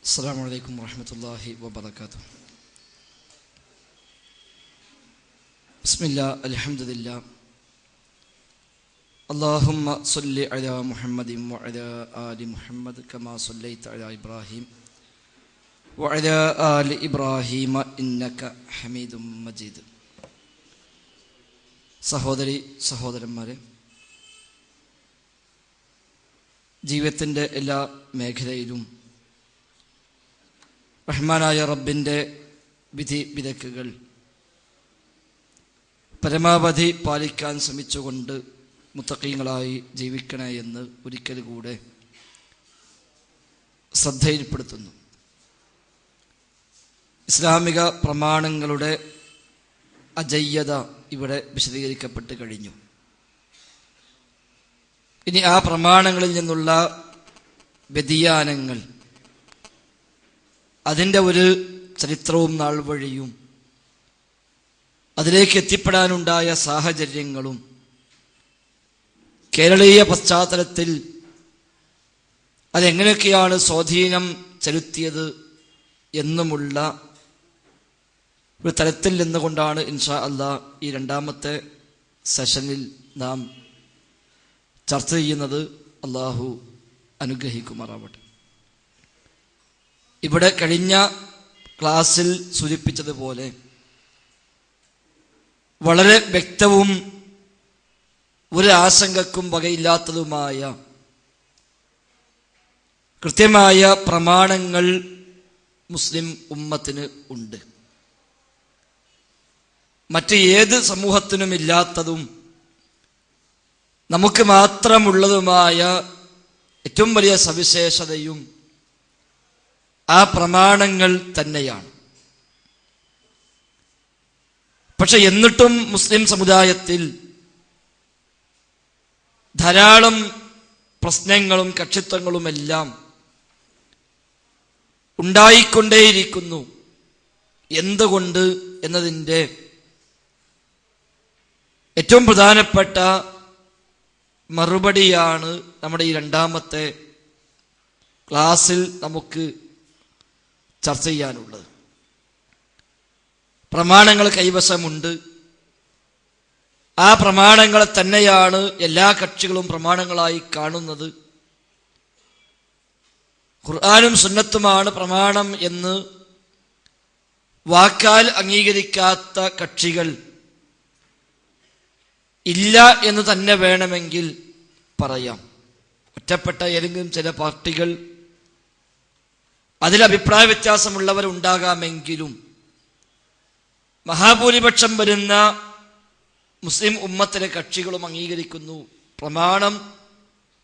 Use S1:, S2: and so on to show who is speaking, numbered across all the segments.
S1: السلام عليكم ورحمة الله وبركاته. بسم الله الحمد لله. اللهم صل على محمد وعلى آل محمد كما صليت على إبراهيم وعلى آل إبراهيم إنك حميد مجيد. സഹോദരന്മാരെ, ജീവിതത്തിൻ്റെ എല്ലാ മേഖലയിലും റഹ്മാനായ റബ്ബിൻ്റെ വിധി വിലക്കുകൾ പരമാവധി പാലിക്കാൻ ശ്രമിച്ചുകൊണ്ട് മുത്തഖീങ്ങളായി ജീവിക്കണേ എന്ന് ഒരിക്കൽ കൂടെ ശ്രദ്ധയിൽപ്പെടുത്തുന്നു. ഇസ്ലാമിക പ്രമാണങ്ങളുടെ അജയ്യത ഇവിടെ വിശദീകരിക്കപ്പെട്ട് കഴിഞ്ഞു. ഇനി ആ പ്രമാണങ്ങളിൽ നിന്നുള്ള വ്യതിയാനങ്ങൾ, അതിൻ്റെ ഒരു ചരിത്രവും നാൾവഴിയും അതിലേക്ക് എത്തിപ്പെടാനുണ്ടായ സാഹചര്യങ്ങളും കേരളീയ പശ്ചാത്തലത്തിൽ അതെങ്ങനെയൊക്കെയാണ് സ്വാധീനം ചെലുത്തിയത് എന്നുമുള്ള ഒരു തലത്തിൽ നിന്നുകൊണ്ടാണ് ഇൻഷാ അല്ലാഹ് ഈ രണ്ടാമത്തെ സെഷനിൽ നാം ചർച്ച ചെയ്യുന്നത്. അള്ളാഹു അനുഗ്രഹിക്കുമാറാവട്ടെ. ഇവിടെ കഴിഞ്ഞ ക്ലാസ്സിൽ സൂചിപ്പിച്ചതുപോലെ വളരെ വ്യക്തവും ഒരു ആശങ്കക്കും വകയില്ലാത്തതുമായ കൃത്യമായ പ്രമാണങ്ങൾ മുസ്ലിം ഉമ്മത്തിന് ഉണ്ട്. മറ്റ് ഏത് സമൂഹത്തിനും ഇല്ലാത്തതും നമുക്ക് മാത്രമുള്ളതുമായ ഏറ്റവും വലിയ സവിശേഷതയും ആ പ്രമാണങ്ങൾ തന്നെയാണ്. പക്ഷെ എന്നിട്ടും മുസ്ലിം സമുദായത്തിൽ ധാരാളം പ്രശ്നങ്ങളും കക്ഷിത്വങ്ങളുമെല്ലാം ഉണ്ടായിക്കൊണ്ടേയിരിക്കുന്നു. എന്തുകൊണ്ട് എന്നതിൻ്റെ ഏറ്റവും പ്രധാനപ്പെട്ട മറുപടിയാണ് നമ്മുടെ ഈ രണ്ടാമത്തെ ക്ലാസ്സിൽ നമുക്ക് ചർച്ച ചെയ്യാനുള്ളത്. പ്രമാണങ്ങൾ കൈവശമുണ്ട്. ആ പ്രമാണങ്ങളെ തന്നെയാണ് എല്ലാ കക്ഷികളും പ്രമാണങ്ങളായി കാണുന്നത്. ഖുർആനും സുന്നത്തുമാണ് പ്രമാണം എന്ന് വാക്കാൽ അംഗീകരിക്കാത്ത കക്ഷികൾ ഇല്ല എന്ന് തന്നെ വേണമെങ്കിൽ പറയാം. ഒറ്റപ്പെട്ട ഏതെങ്കിലും ചില പാർട്ടികൾ, അതിൽ അഭിപ്രായ വ്യത്യാസമുള്ളവരുണ്ടാകാമെങ്കിലും മഹാഭൂരിപക്ഷം വരുന്ന മുസ്ലിം ഉമ്മത്തിലെ കക്ഷികളും അംഗീകരിക്കുന്നു പ്രമാണം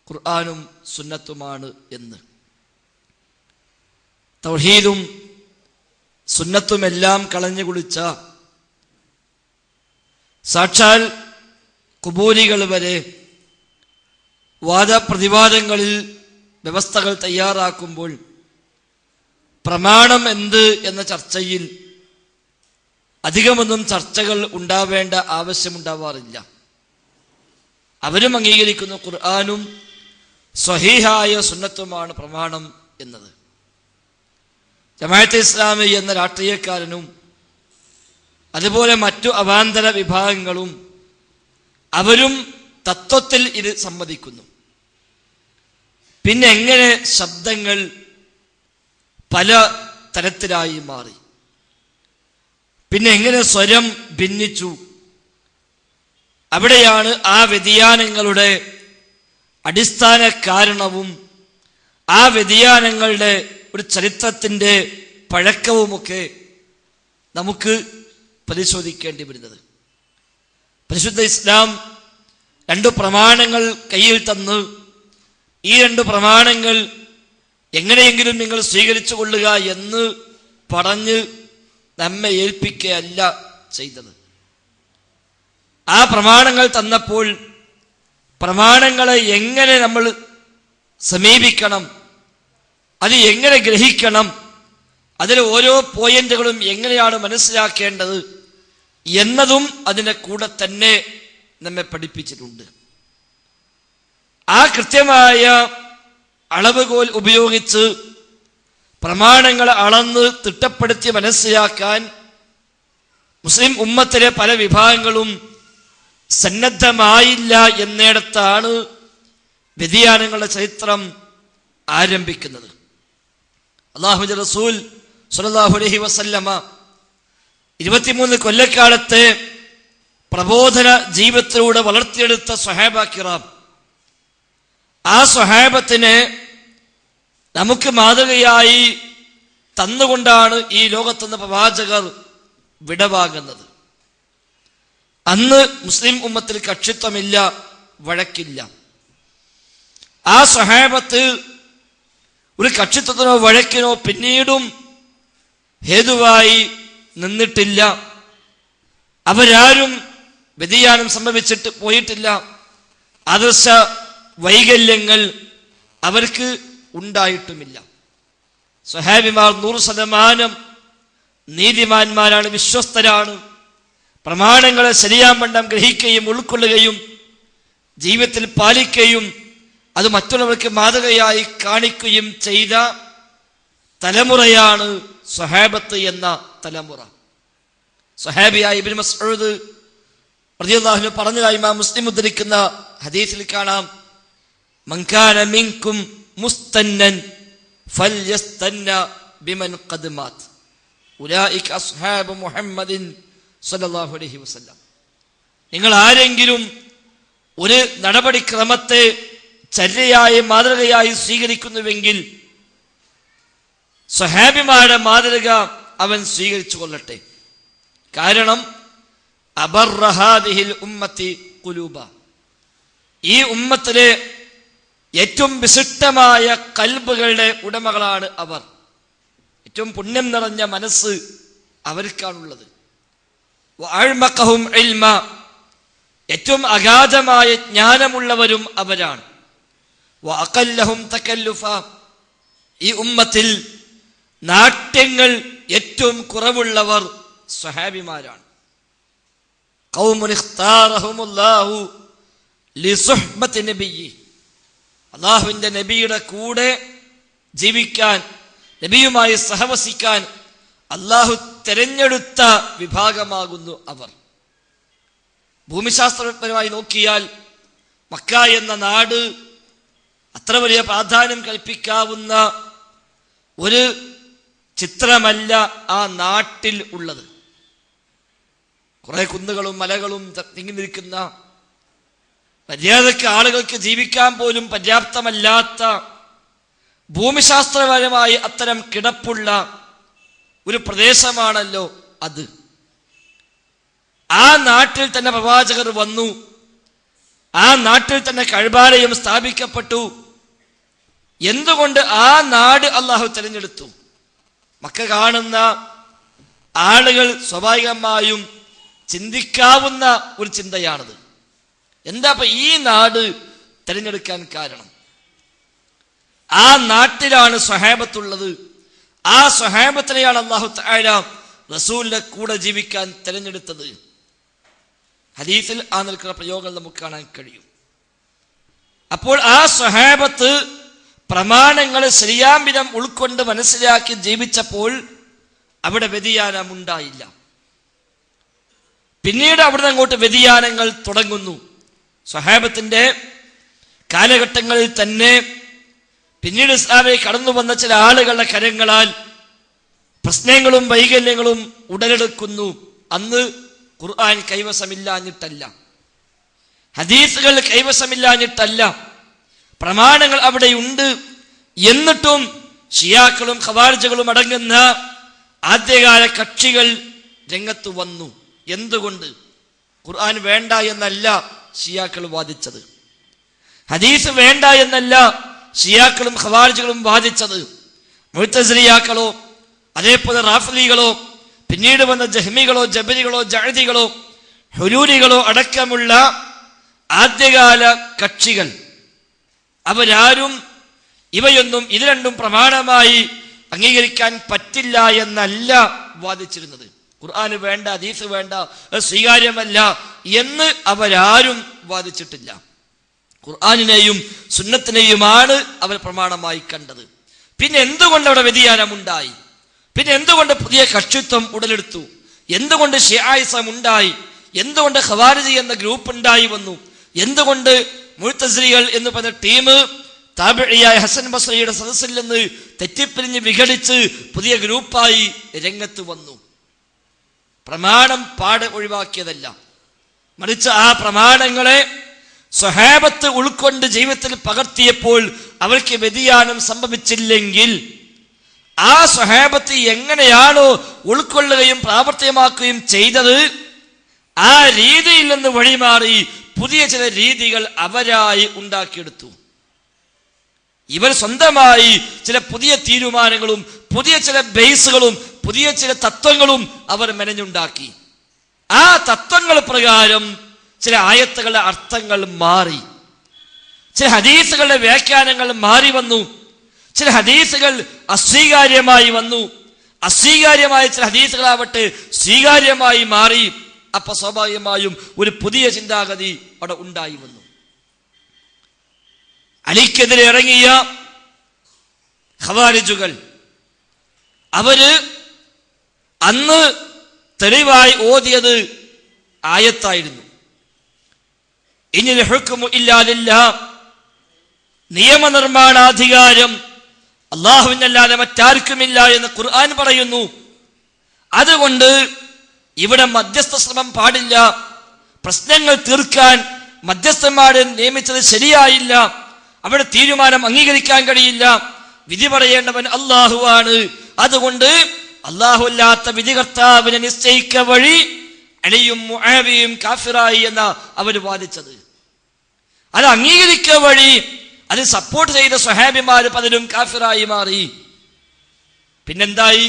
S1: ഖുർആനും സുന്നത്തുമാണ് എന്ന്. തൗഹീദും സുന്നത്തുമെല്ലാം കളഞ്ഞു കുളിച്ച സാക്ഷാൽ ഖുബൂരികൾ വരെ വാദപ്രതിവാദങ്ങളിൽ വ്യവസ്ഥകൾ തയ്യാറാക്കുമ്പോൾ പ്രമാണം എന്ത് എന്ന ചർച്ചയിൽ അധികമൊന്നും ചർച്ചകൾ ഉണ്ടാവേണ്ട ആവശ്യമുണ്ടാവാറില്ല. അവരും അംഗീകരിക്കുന്നു ഖുർആനും സ്വഹീഹായ സുന്നത്തുമാണ് പ്രമാണം എന്നത്. ജമാഅത്തെ ഇസ്ലാമി എന്ന രാഷ്ട്രീയക്കാരനും അതുപോലെ മറ്റു അവാന്തര വിഭാഗങ്ങളും അവരും തത്വത്തിൽ ഇത് സമ്മതിക്കുന്നു. പിന്നെ എങ്ങനെ ശബ്ദങ്ങൾ പല തരത്തിലായി മാറി, പിന്നെ എങ്ങനെ സ്വരം ഭിന്നിച്ചു, അവിടെയാണ് ആ വ്യതിയാനങ്ങളുടെ അടിസ്ഥാന കാരണവും ആ വ്യതിയാനങ്ങളുടെ ഒരു ചരിത്രത്തിൻ്റെ പഴക്കവുമൊക്കെ നമുക്ക് പരിശോധിക്കേണ്ടി വരുന്നത്. പരിശുദ്ധ ഇസ്ലാം രണ്ട് പ്രമാണങ്ങൾ കയ്യിൽ തന്ന് ഈ രണ്ട് പ്രമാണങ്ങൾ എങ്ങനെയെങ്കിലും നിങ്ങൾ സ്വീകരിച്ചു കൊള്ളുക എന്ന് പറഞ്ഞ് നമ്മെ ഏൽപ്പിക്കുകയല്ല ചെയ്തത്. ആ പ്രമാണങ്ങൾ തന്നപ്പോൾ പ്രമാണങ്ങളെ എങ്ങനെ നമ്മൾ സമീപിക്കണം, അത് എങ്ങനെ ഗ്രഹിക്കണം, അതിലെ ഓരോ പോയിന്റുകളും എങ്ങനെയാണ് മനസ്സിലാക്കേണ്ടത് എന്നതും അതിൻ്റെ കൂടെ തന്നെ നമ്മെ പഠിപ്പിച്ചിട്ടുണ്ട്. ആ കൃത്യമായ അളവുകോൽ ഉപയോഗിച്ച് പ്രമാണങ്ങൾ അളന്ന് തിട്ടപ്പെടുത്തി മനസ്സിലാക്കാൻ മുസ്ലിം ഉമ്മത്തിലെ പല വിഭാഗങ്ങളും സന്നദ്ധമായില്ല എന്നിടത്താണ് വ്യതിയാനങ്ങളുടെ ചരിത്രം ആരംഭിക്കുന്നത്. അല്ലാഹുവിന്റെ റസൂൽ സ്വല്ലല്ലാഹു അലൈഹി വസല്ലമ 23 കൊല്ലക്കാലത്തെ പ്രബോധന ജീവിതത്തിലൂടെ വളർത്തിയെടുത്ത സ്വഹാബ കിറാം, ആ സ്വഹാബത്തിനെ നമുക്ക് മാതൃകയായി തന്നുകൊണ്ടാണ് ഈ ലോകത്തുനിന്ന് പ്രവാചകർ വിടവാങ്ങുന്നത്. അന്ന് മുസ്ലിം ഉമ്മത്തിൽ കക്ഷിത്വമില്ല, വഴക്കില്ല. ആ സ്വഹാബത്ത് ഒരു കക്ഷിത്വത്തിനോ വഴക്കിനോ പിന്നീടും ഹേതുവായി നിന്നിട്ടില്ല. അവരാരും വ്യതിയാനം സംഭവിച്ചിട്ട് പോയിട്ടില്ല. ആദർശ വൈകല്യങ്ങൾ അവർക്ക് ഉണ്ടായിട്ടുമില്ല. സ്വഹാബിമാർ 100% നീതിമാന്മാരാണ്, വിശ്വസ്തരാണ്. പ്രമാണങ്ങളെ ശരിയാവണ്ണം ഗ്രഹിക്കുകയും ഉൾക്കൊള്ളുകയും ജീവിതത്തിൽ പാലിക്കുകയും അത് മറ്റുള്ളവർക്ക് മാതൃകയായി കാണിക്കുകയും ചെയ്ത തലമുറയാണ് സ്വഹാബത്ത് എന്ന തലമുറ. സ്വഹാബിയായ ഇബ്നു മസ്ഊദ് റളിയല്ലാഹു അൻഹു പറഞ്ഞതായി ഇമാം മുസ്ലിം ഉദ്ധരിക്കുന്ന ഹദീസിൽ കാണാം, മൻ കാന മിൻകും മുസ്തന്നൻ ഫൽയസ്തന്ന ബിമൻ ഖദ് മാത് ഉലൈക അസ്ഹാബു മുഹമ്മദിൻ സ്വല്ലല്ലാഹു അലൈഹി വസല്ലം. നിങ്ങൾ ആരെങ്കിലും ഒരു നടപടിക്രമത്തെ ചര്യയായി മാതൃകയായി സ്വീകരിക്കുന്നുവെങ്കിൽ സ്വഹാബിമാരുടെ മാതൃക അവൻ സ്വീകരിച്ചു കൊള്ളട്ടെ. കാരണം അബർറഹാദിഹിൽ ഉമ്മത്തി ഖുലൂബ, ഈ ഉമ്മത്തിലെ ഏറ്റവും വിശിഷ്ടമായ കൽബുകളുടെ ഉടമകളാണ് അവർ. ഏറ്റവും പുണ്യം നിറഞ്ഞ മനസ്സ് അവർക്കാണുള്ളത്. വഅഅ്മഖഹും ഇൽമ, ഏറ്റവും അഗാധമായ ജ്ഞാനമുള്ളവരും അവരാണ്. വഅഖല്ലഹും തകല്ലുഫ, ഈ ഉമ്മത്തിൽ നാട്യങ്ങൾ ഏറ്റവും കുറവുള്ളവർ സ്വഹാബിമാരാണ്. ഖൗമുൻ ഇഖ്താറഹുമുല്ലാഹു ലിസുഹ്ബത്തി നബിയ്യി, അല്ലാഹുവിന്റെ നബിയുടെ കൂടെ ജീവിക്കാൻ, നബിയുമായി സഹവസിക്കാൻ അല്ലാഹു തെരഞ്ഞെടുത്ത വിഭാഗമാകുന്നു അവർ. ഭൂമിശാസ്ത്രപരമായി നോക്കിയാൽ മക്ക എന്ന നാട് അത്ര വലിയ പ്രാധാന്യം കൽപ്പിക്കാവുന്ന ഒരു ചിത്രമല്ല ആ നാട്ടിൽ ഉള്ളത്. കുറെ കുന്നുകളും മലകളും തിങ്ങി നിൽക്കുന്ന, മര്യാദക്ക് ആളുകൾക്ക് ജീവിക്കാൻ പോലും പര്യാപ്തമല്ലാത്ത, ഭൂമിശാസ്ത്രപരമായി അത്തരം കിടപ്പുള്ള ഒരു പ്രദേശമാണല്ലോ അത്. ആ നാട്ടിൽ തന്നെ പ്രവാചകർ വന്നു, ആ നാട്ടിൽ തന്നെ കഅബാലയം സ്ഥാപിക്കപ്പെട്ടു. എന്തുകൊണ്ട് ആ നാട് അല്ലാഹു തിരഞ്ഞെടുത്തു? മക്ക കാണുന്ന ആളുകൾ സ്വാഭാവികമായും ചിന്തിക്കാവുന്ന ഒരു ചിന്തയാണത്. എന്താ ഈ നാട് തിരഞ്ഞെടുക്കാൻ കാരണം? ആ നാട്ടിലാണ് സ്വഹാബത്തുള്ളത്. ആ സ്വഹാബത്തിനെയാണ് അല്ലാഹു തആല റസൂലിന്റെ കൂടെ ജീവിക്കാൻ തിരഞ്ഞെടുത്തത്. ഹദീസിൽ ആ നിൽക്കുന്ന പ്രയോഗങ്ങൾ നമുക്ക് കാണാൻ കഴിയും. അപ്പോൾ ആ സ്വഹാബത്ത് പ്രമാണങ്ങളെ ശരിയാംവിധം ഉൾക്കൊണ്ട് മനസ്സിലാക്കി ജീവിച്ചപ്പോൾ അവിടെ വ്യതിയാനം ഉണ്ടായില്ല. പിന്നീട് അവിടുന്ന് അങ്ങോട്ട് വ്യതിയാനങ്ങൾ തുടങ്ങുന്നു. സ്വഹാബത്തിന്റെ കാലഘട്ടങ്ങളിൽ തന്നെ പിന്നീട് ഇസ്ലാമിൽ കടന്നു വന്ന ചില ആളുകളുടെ കരങ്ങളാൽ പ്രശ്നങ്ങളും വൈകല്യങ്ങളും ഉടലെടുക്കുന്നു. അന്ന് ഖുർആൻ കൈവശമില്ലാഞ്ഞിട്ടല്ല, ഹദീസുകൾ കൈവശമില്ലാഞ്ഞിട്ടല്ല, പ്രമാണങ്ങൾ അവിടെയുണ്ട്. എന്നിട്ടും ഷിയാക്കളും ഖവാരിജുകളും അടങ്ങുന്ന ആദ്യകാല കക്ഷികൾ രംഗത്ത് വന്നു. എന്തുകൊണ്ട്? ഖുർആൻ വേണ്ട എന്നല്ല ഷിയാക്കൾ വാദിച്ചത്, ഹദീസ് വേണ്ട എന്നല്ല ഷിയാക്കളും ഖവാരിജുകളും വാദിച്ചത്. മുഅ്തസിലിയാക്കളോ അതേപോലെ റാഫിലികളോ പിന്നീട് വന്ന ജഹ്മികളോ ജബരികളോ ജഅദികളോ ഹുലൂലികളോ അടക്കമുള്ള ആദ്യകാല കക്ഷികൾ അവരാരും ഇവയൊന്നും ഇത് രണ്ടും പ്രമാണമായി അംഗീകരിക്കാൻ പറ്റില്ല എന്നല്ല വാദിച്ചിരുന്നത്. ഖുർആന് വേണ്ട, ഹദീസ് വേണ്ട, സ്വീകാര്യമല്ല എന്ന് അവരാരും വാദിച്ചിട്ടില്ല. ഖുർആനിനെയും സുന്നത്തിനെയുമാണ് അവർ പ്രമാണമായി കണ്ടത്. പിന്നെ എന്തുകൊണ്ട് അവിടെ വ്യതിയാനമുണ്ടായി? പിന്നെ എന്തുകൊണ്ട് പുതിയ കക്ഷിത്വം ഉടലെടുത്തു? എന്തുകൊണ്ട് ഷിആയിസം ഉണ്ടായി? എന്തുകൊണ്ട് ഖവാരിജി എന്ന ഗ്രൂപ്പ് ഉണ്ടായി വന്നു? എന്തുകൊണ്ട് മുഅ്തസിലികൾ എന്ന് പറഞ്ഞ ടീം താബിഈയായ ഹസൻ ബസ്രിയുടെ സദസ്സിൽ നിന്ന് തെറ്റിപ്പിരിഞ്ഞ് വിഘടിച്ച് പുതിയ ഗ്രൂപ്പായി രംഗത്ത് വന്നു? പ്രമാണം പാടെ ഒഴിവാക്കിയതല്ല, മറിച്ച് ആ പ്രമാണങ്ങളെ സ്വഹാബത്ത് ഉൾക്കൊണ്ട് ജീവിതത്തിൽ പകർത്തിയപ്പോൾ അവർക്ക് വ്യതിയാനം സംഭവിച്ചില്ലെങ്കിൽ ആ സ്വഹാബത്ത് എങ്ങനെയാണോ ഉൾക്കൊള്ളുകയും പ്രാവർത്തികമാക്കുകയും ചെയ്തത്, ആ രീതിയിൽ നിന്ന് വഴിമാറി പുതിയ ചില രീതികൾ അവരായി ഉണ്ടാക്കിയെടുത്തു. ഇവർ സ്വന്തമായി ചില പുതിയ തീരുമാനങ്ങളും പുതിയ ചില ബേസുകളും പുതിയ ചില തത്വങ്ങളും അവർ മെനഞ്ഞുണ്ടാക്കി. ആ തത്വങ്ങൾ പ്രകാരം ചില ആയത്തുകളുടെ അർത്ഥങ്ങൾ മാറി, ചില ഹദീസുകളുടെ വ്യാഖ്യാനങ്ങൾ മാറി വന്നു, ചില ഹദീസുകൾ അസ്വീകാര്യമായി വന്നു, അസ്വീകാര്യമായ ചില ഹദീസുകളാവട്ടെ സ്വീകാര്യമായി മാറി. അപ്പൊ സ്വാഭാവികമായും ഒരു പുതിയ ചിന്താഗതി അവിടെ ഉണ്ടായി വന്നു. അലിക്കെതിരെ ഇറങ്ങിയ ഖവാരിജുകൾ അവര് അന്ന് തെളിവായി ഓതിയത് ആയത്തായിരുന്നു. ഇനിൽ ഹുക്മു ഇല്ലാ ലില്ലാഹ്, നിയമനിർമ്മാണാധികാരം അല്ലാഹുവിനല്ലാതെ മറ്റാർക്കുമില്ല എന്ന് ഖുർആൻ പറയുന്നു. അതുകൊണ്ട് ഇവിടെ മധ്യസ്ഥ ശ്രമം പാടില്ല, പ്രശ്നങ്ങൾ തീർക്കാൻ മധ്യസ്ഥന്മാരെ നിയമിച്ചത് ശരിയായില്ല, അവിടെ തീരുമാനം അംഗീകരിക്കാൻ കഴിയില്ല, വിധി പറയേണ്ടവൻ അല്ലാഹുവാണ്. അതുകൊണ്ട് അല്ലാഹു അല്ലാത്ത വിധികർത്താവിനെ നിശ്ചയിക്ക വഴി അലിയും മുആവിയയും കാഫിറായി എന്ന അവർ വാദിച്ചത്. അത് അംഗീകരിക്ക വഴി അത് സപ്പോർട്ട് ചെയ്ത സ്വഹാബിമാർ പലരും കാഫിറായി മാറി. പിന്നെന്തായി?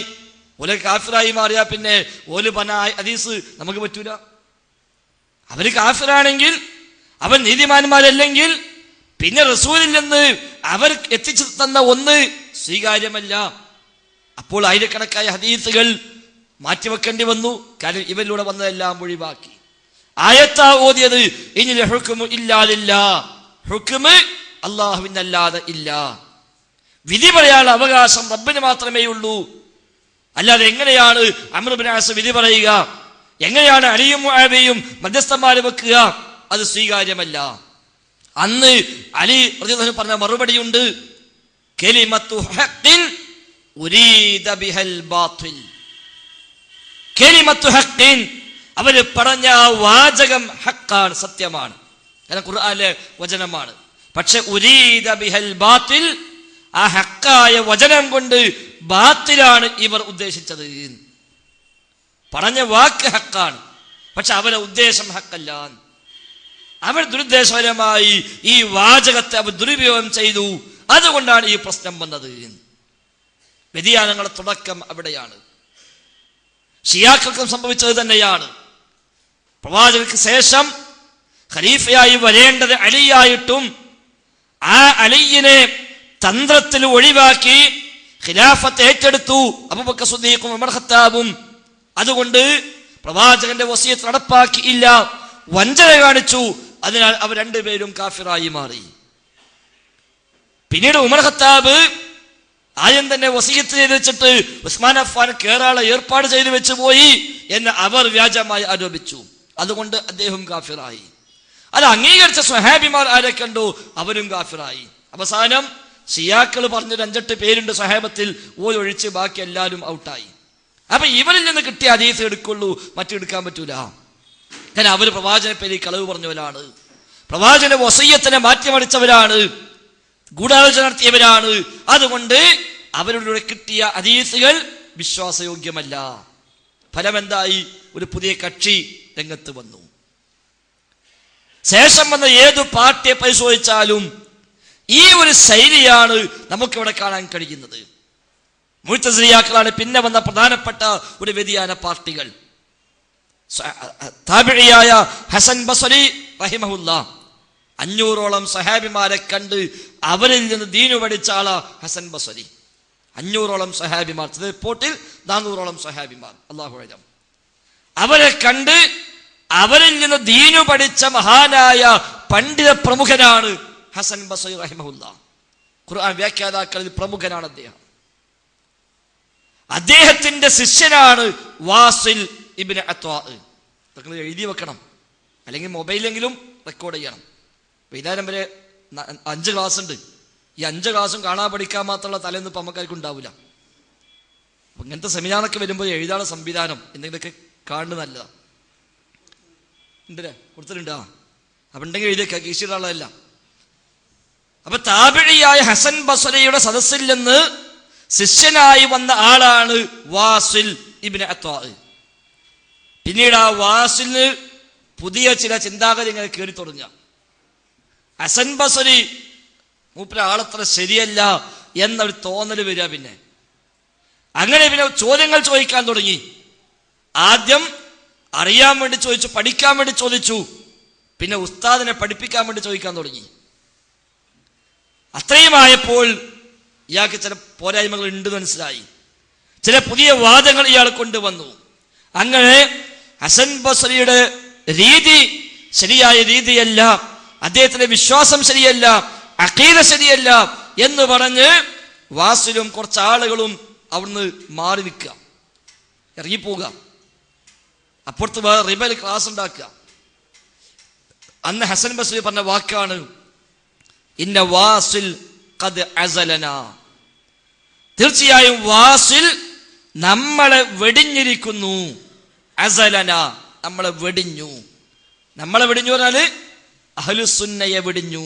S1: ഓല് കാഫിറായി മാറിയാ പിന്നെ ഓല് പനായ ഹദീസ് നമുക്ക് പറ്റൂല. അവര് കാഫിറാണെങ്കിൽ, അവർ നീതിമാന്മാരല്ലെങ്കിൽ പിന്നെ റസൂലിൽ നിന്ന് അവർ എത്തിച്ചു തന്ന ഒന്ന് സ്വീകാര്യമല്ല. അപ്പോൾ ആയിരക്കണക്കായ ഹദീസുകൾ മാറ്റിവെക്കേണ്ടി വന്നു. കാരണം ഇവരിലൂടെ വന്നതെല്ലാം ഒഴിവാക്കി. ആയത്താ ഓതിയത് ഇനിൽ ഹുക്മു ഇല്ലാ ലില്ലാഹ്, ഹുക്മ് അല്ലാഹുവിനല്ലാതെ ഇല്ല, വിധി പറയാനുള്ള അവകാശം റബ്ബിന് മാത്രമേ ഉള്ളൂ. അല്ലാതെ എങ്ങനെയാണ് അംർ ഇബ്നു ആസ് വിധി പറയുക? എങ്ങനെയാണ് അലിയും മുആവിയയും മധ്യസ്ഥന്മാരെ വെക്കുക? അത് സ്വീകാര്യമല്ല. അന്ന് അലി റളിയല്ലാഹു അൻഹു പറഞ്ഞ മറുപടിയുണ്ട്, കലിമത്തു ഹഖ്ഖിൻ ഉരീദ ബിഹൽ ബാത്തിൽ. കലിമത്തു ഹഖ്ഖിൻ, അവര് പറഞ്ഞ വാചകം ഹഖാണ്, സത്യമാണ്, കാരണം ഖുർആനിലെ വചനമാണ്. പക്ഷെ ഉരീദ ബിഹൽ ബാത്തിൽ, ആ ഹക്കായ വചനം കൊണ്ട് ബാത്തിലാണ് ഇവർ ഉദ്ദേശിച്ചത്. പറഞ്ഞ വാക്ക് ഹക്കാണ്, പക്ഷെ അവരുടെ ഉദ്ദേശം ഹക്കല്ല. അവർ ദുരുദ്ദേശപരമായി ഈ വാചകത്തെ അവർ ദുരുപയോഗം ചെയ്തു. അതുകൊണ്ടാണ് ഈ പ്രശ്നം വന്നത്. വ്യതിയാനങ്ങളുടെ തുടക്കം അവിടെയാണ്. ഷിയാക്കൾക്കും സംഭവിച്ചത് തന്നെയാണ്. പ്രവാചകർക്ക് ശേഷം ഖലീഫയായി വരേണ്ടത് അലിയായിട്ടും ആ അലിയിനെ തന്ത്രത്തിൽ ഒഴിവാക്കി ഖിലാഫത്ത് ഏറ്റെടുത്തു അബൂബക്കർ സിദ്ദീഖും ഉമർ ഖത്താബും. അതുകൊണ്ട് പ്രവാചകന്റെ വസിയത്ത് നടപ്പാക്കിയില്ല, വഞ്ചന കാണിച്ചു. അതിനാൽ അവർ രണ്ടുപേരും കാഫിറായി മാറി. പിന്നീട് ഉമർ ഖത്താബ് ആദ്യം തന്നെ വസിയത്ത് ചെയ്ത് വെച്ചിട്ട് ഉസ്മാൻ അഫ്ഫാൻ കേറാളെ ഏർപ്പാട് ചെയ്തു വെച്ച് പോയി എന്ന് അവർ വ്യാജമായി ആരോപിച്ചു. അതുകൊണ്ട് അദ്ദേഹം കാഫിറായി. അത് അംഗീകരിച്ച സ്വഹാബിമാർ ആരെ കണ്ടു? അവരും കാഫിറായി. അവസാനം ഷിയാക്കൾ പറഞ്ഞൊരു 5-8 പേരുണ്ട് സ്വഹാബത്തിൽ, ഒഴിച്ച് ബാക്കി എല്ലാവരും ഔട്ടായി. അപ്പൊ ഇവരിൽ നിന്ന് കിട്ടിയ ഹദീസ് എടുക്കുള്ളൂ, മറ്റെടുക്കാൻ പറ്റൂല. കാരണം അവർ പ്രവാചകനെ പേരിൽ കളവ് പറഞ്ഞവരാണ്, പ്രവാചകന്റെ വസിയ്യത്തിനെ മാറ്റിമറിച്ചവരാണ്, ഗൂഢാലോചന നടത്തിയവരാണ്. അതുകൊണ്ട് അവരുടെ കിട്ടിയ ഹദീസുകൾ വിശ്വാസയോഗ്യമല്ല. ഫലമെന്തായി? ഒരു പുതിയ കക്ഷി രംഗത്ത് വന്നു. ശേഷം വന്ന ഏതു പാർട്ടിയെ പരിശോധിച്ചാലും ഈ ഒരു ശൈലിയാണ് നമുക്കിവിടെ കാണാൻ കഴിയുന്നത്. മുഅ്തസിലിയാക്കളാണ് പിന്നെ വന്ന പ്രധാനപ്പെട്ട ഒരു വ്യതിയാന പാർട്ടികൾ. താബിഈയായ ഹസൻ ബസ്രി റഹിമഹുല്ലാഹ് 500ഓളം സഹാബിമാരെ കണ്ട് അവരിൽ നിന്ന് ദീനു പഠിച്ച ആളാ ഹസൻ ബസ്രി. 500ഓളം സഹാബിമാർ, റിപ്പോർട്ടിൽ 400ഓളം സഹാബിമാർ, അല്ലാഹു അഅലം. അവരെ കണ്ട് അവരിൽ നിന്ന് ദീനു പഠിച്ച മഹാനായ പണ്ഡിത പ്രമുഖനാണ് ഹസൻ ബസ്രി റഹിമഹുല്ലാഹ്. ഖുർആൻ വ്യാഖ്യാതാക്കളിൽ പ്രമുഖനാണ് അദ്ദേഹം. അദ്ദേഹത്തിന്റെ ശിഷ്യനാണ് വാസിൽ ഇബ്നു അത്വാ. നിങ്ങൾ എഴുതി വെക്കണം, അല്ലെങ്കിൽ മൊബൈലെങ്കിലും റെക്കോർഡ് ചെയ്യണം. വൈകുന്നേരം വരെ 5 ക്ലാസ് ഉണ്ട്. ഈ 5 ക്ലാസ്സും കാണാൻ പഠിക്കാൻ മാത്രമുള്ള തലേന്ന് ഇപ്പം നമുക്കാർക്കും ഉണ്ടാവില്ല. അപ്പം ഇങ്ങനത്തെ സെമിനാറൊക്കെ വരുമ്പോൾ എഴുതാനുള്ള സംവിധാനം എന്തെങ്കിലുമൊക്കെ കാണുന്നത് നല്ലതാണ്. ഉണ്ടല്ലേ, കൊടുത്തിട്ടുണ്ട്. അപ്പം ഉണ്ടെങ്കിൽ എഴുതിയേക്കാം, കീശിടാനുള്ളതല്ല. അപ്പൊ താബിഈയായ ഹസൻ ബസ്രിയുടെ സദസ്സിൽ നിന്ന് ശിഷ്യനായി വന്ന ആളാണ് വാസിൽ ഇബ്നു അത്വാ. പിന്നീട് ആ വാസിലിന് പുതിയ ചില ചിന്താഗതികൾ കയറി തുടങ്ങ. ഹസൻ ബസ്രി മൂപ്പര ആളത്ര ശരിയല്ല എന്നൊരു തോന്നൽ വരിക. പിന്നെ അങ്ങനെ പിന്നെ ചോദ്യങ്ങൾ ചോദിക്കാൻ തുടങ്ങി. ആദ്യം അറിയാൻ വേണ്ടി ചോദിച്ചു, പഠിക്കാൻ വേണ്ടി ചോദിച്ചു. പിന്നെ ഉസ്താദിനെ പഠിപ്പിക്കാൻ വേണ്ടി ചോദിക്കാൻ തുടങ്ങി. അത്രയുമായപ്പോൾ ഇയാൾക്ക് ചില പോരായ്മകൾ ഉണ്ടെന്ന് മനസ്സിലായി. ചില പുതിയ വാദങ്ങൾ ഇയാൾ കൊണ്ടുവന്നു. അങ്ങനെ ഹസൻ ബസ്രിയുടെ രീതി ശരിയായ രീതിയല്ല, അദ്ദേഹത്തിന്റെ വിശ്വാസം ശരിയല്ല, അഖീദ ശരിയല്ല എന്ന് പറഞ്ഞ് വാസിലും കുറച്ച് ആളുകളും അവിടുന്ന് മാറി നിൽക്കുക, ഇറങ്ങിപ്പോവുക. അപ്പുറത്ത് വേറെ റിബൽ ക്ലാസ് ഉണ്ടാക്കുക. അന്ന് ഹസൻ ബസ്രി പറഞ്ഞ വാക്കാണ് ഇന്ന വാസിൽ ഖദ് അസലന. തീർച്ചയായും വാസിൽ നമ്മളെ വെടിഞ്ഞിരിക്കുന്നു. അസലന, നമ്മളെ വെടിഞ്ഞു. നമ്മളെ വെടിഞ്ഞു പറഞ്ഞാല് അഹ്ലുസുന്നയെ വെടിഞ്ഞു.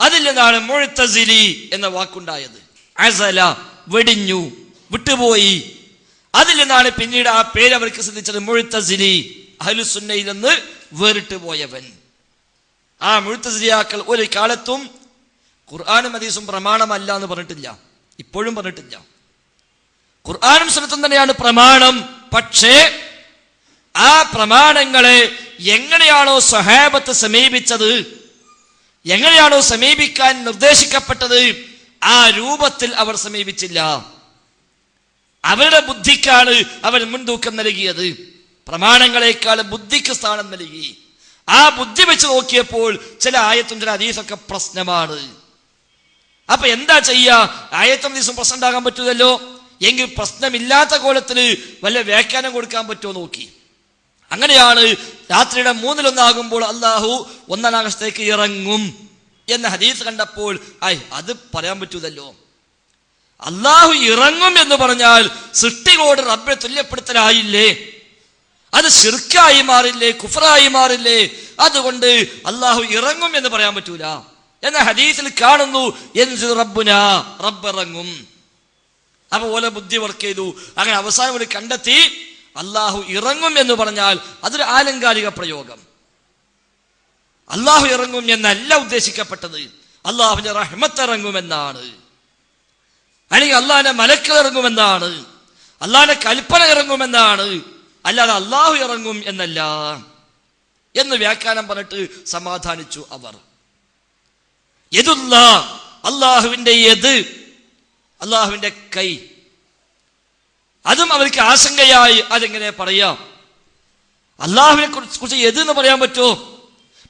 S1: അതിൽ നിന്നാണ് മുഅ്തസിലി എന്ന വാക്കുണ്ടായത്. അസല, വെടിഞ്ഞു, വിട്ടുപോയി. അതിൽ നിന്നാണ് പിന്നീട് ആ പേര് അവർക്ക് സിദ്ധിച്ചത് മുഅ്തസിലി, അഹ്ലുസുന്നയിൽ നിന്ന് വേറിട്ട് പോയവൻ. ആ മുഅ്തസിലിയാക്കൾ ഒരു കാലത്തും ഖുർആനും ഹദീസും പ്രമാണമല്ല എന്ന് പറഞ്ഞിട്ടില്ല, ഇപ്പോഴും പറഞ്ഞിട്ടില്ല. ഖുർആനും സുന്നത്തും തന്നെയാണ് പ്രമാണം. പക്ഷേ ആ പ്രമാണങ്ങളെ എങ്ങനെയാണോ സ്വഹാബത്ത് സമീപിച്ചത്, എങ്ങനെയാണോ സമീപിക്കാൻ നിർദ്ദേശിക്കപ്പെട്ടത്, ആ രൂപത്തിൽ അവർ സമീപിച്ചില്ല. അവരുടെ ബുദ്ധിക്കാണ് അവർ മുൻതൂക്കം നൽകിയത്. പ്രമാണങ്ങളെക്കാൾ ബുദ്ധിക്ക് സ്ഥാനം നൽകി. ആ ബുദ്ധി വെച്ച് നോക്കിയപ്പോൾ ചില ആയത്തും ചില ഹദീസൊക്കെ പ്രശ്നമാണ്. അപ്പൊ എന്താ ചെയ്യാ? ആയത്തും ഹദീസും പ്രശ്നം ഉണ്ടാകാൻ പറ്റൂലല്ലോ. എങ്കിൽ പ്രശ്നമില്ലാത്ത കോലത്തിന് വല്ല വ്യാഖ്യാനം കൊടുക്കാൻ പറ്റുമോ നോക്കി. അങ്ങനെയാണ് രാത്രിയുടെ 1/3 അള്ളാഹു 1-ാം ആകാശത്തേക്ക് ഇറങ്ങും എന്ന ഹദീസ് കണ്ടപ്പോൾ അത് പറയാൻ പറ്റൂതല്ലോ. അള്ളാഹു ഇറങ്ങും എന്ന് പറഞ്ഞാൽ സൃഷ്ടികളോട് റബ്ബെ തുല്യപ്പെടുത്തലായില്ലേ? അത് ശിർക്കായി മാറില്ലേ? കുഫറായി മാറില്ലേ? അതുകൊണ്ട് അള്ളാഹു ഇറങ്ങും എന്ന് പറയാൻ പറ്റൂല എന്ന ഹദീസിൽ കാണുന്നു യൻസിൽ റബ്ബുന, റബ്ബ് ഇറങ്ങും. അപ്പൊ ഓല ബുദ്ധി വർക്ക് ചെയ്തു. അങ്ങനെ അവസാനം ഒരു കണ്ടെത്തി അള്ളാഹു ഇറങ്ങും എന്ന് പറഞ്ഞാൽ അതൊരു ആലങ്കാരിക പ്രയോഗം. അള്ളാഹു ഇറങ്ങും എന്നല്ല ഉദ്ദേശിക്കപ്പെട്ടത്. അള്ളാഹുവിന്റെ റഹ്മത്ത് ഇറങ്ങുമെന്നാണ്, അല്ലെങ്കിൽ അള്ളാഹിന്റെ മലക്കൾ ഇറങ്ങുമെന്നാണ്, അള്ളാഹിന്റെ കൽപ്പന ഇറങ്ങുമെന്നാണ്, അല്ലാതെ അള്ളാഹു ഇറങ്ങും എന്നല്ല എന്ന് വ്യാഖ്യാനം പറഞ്ഞിട്ട് സമാധാനിച്ചു അവർ. യദുല്ലാ, അള്ളാഹുവിന്റെ യദ്, അള്ളാഹുവിന്റെ കൈ. അതും അവർക്ക് ആശങ്കയായി. അതെങ്ങനെ പറയാം? അള്ളാഹുവിനെ കുറിച്ച് യദ് എന്ന് പറയാൻ പറ്റുമോ?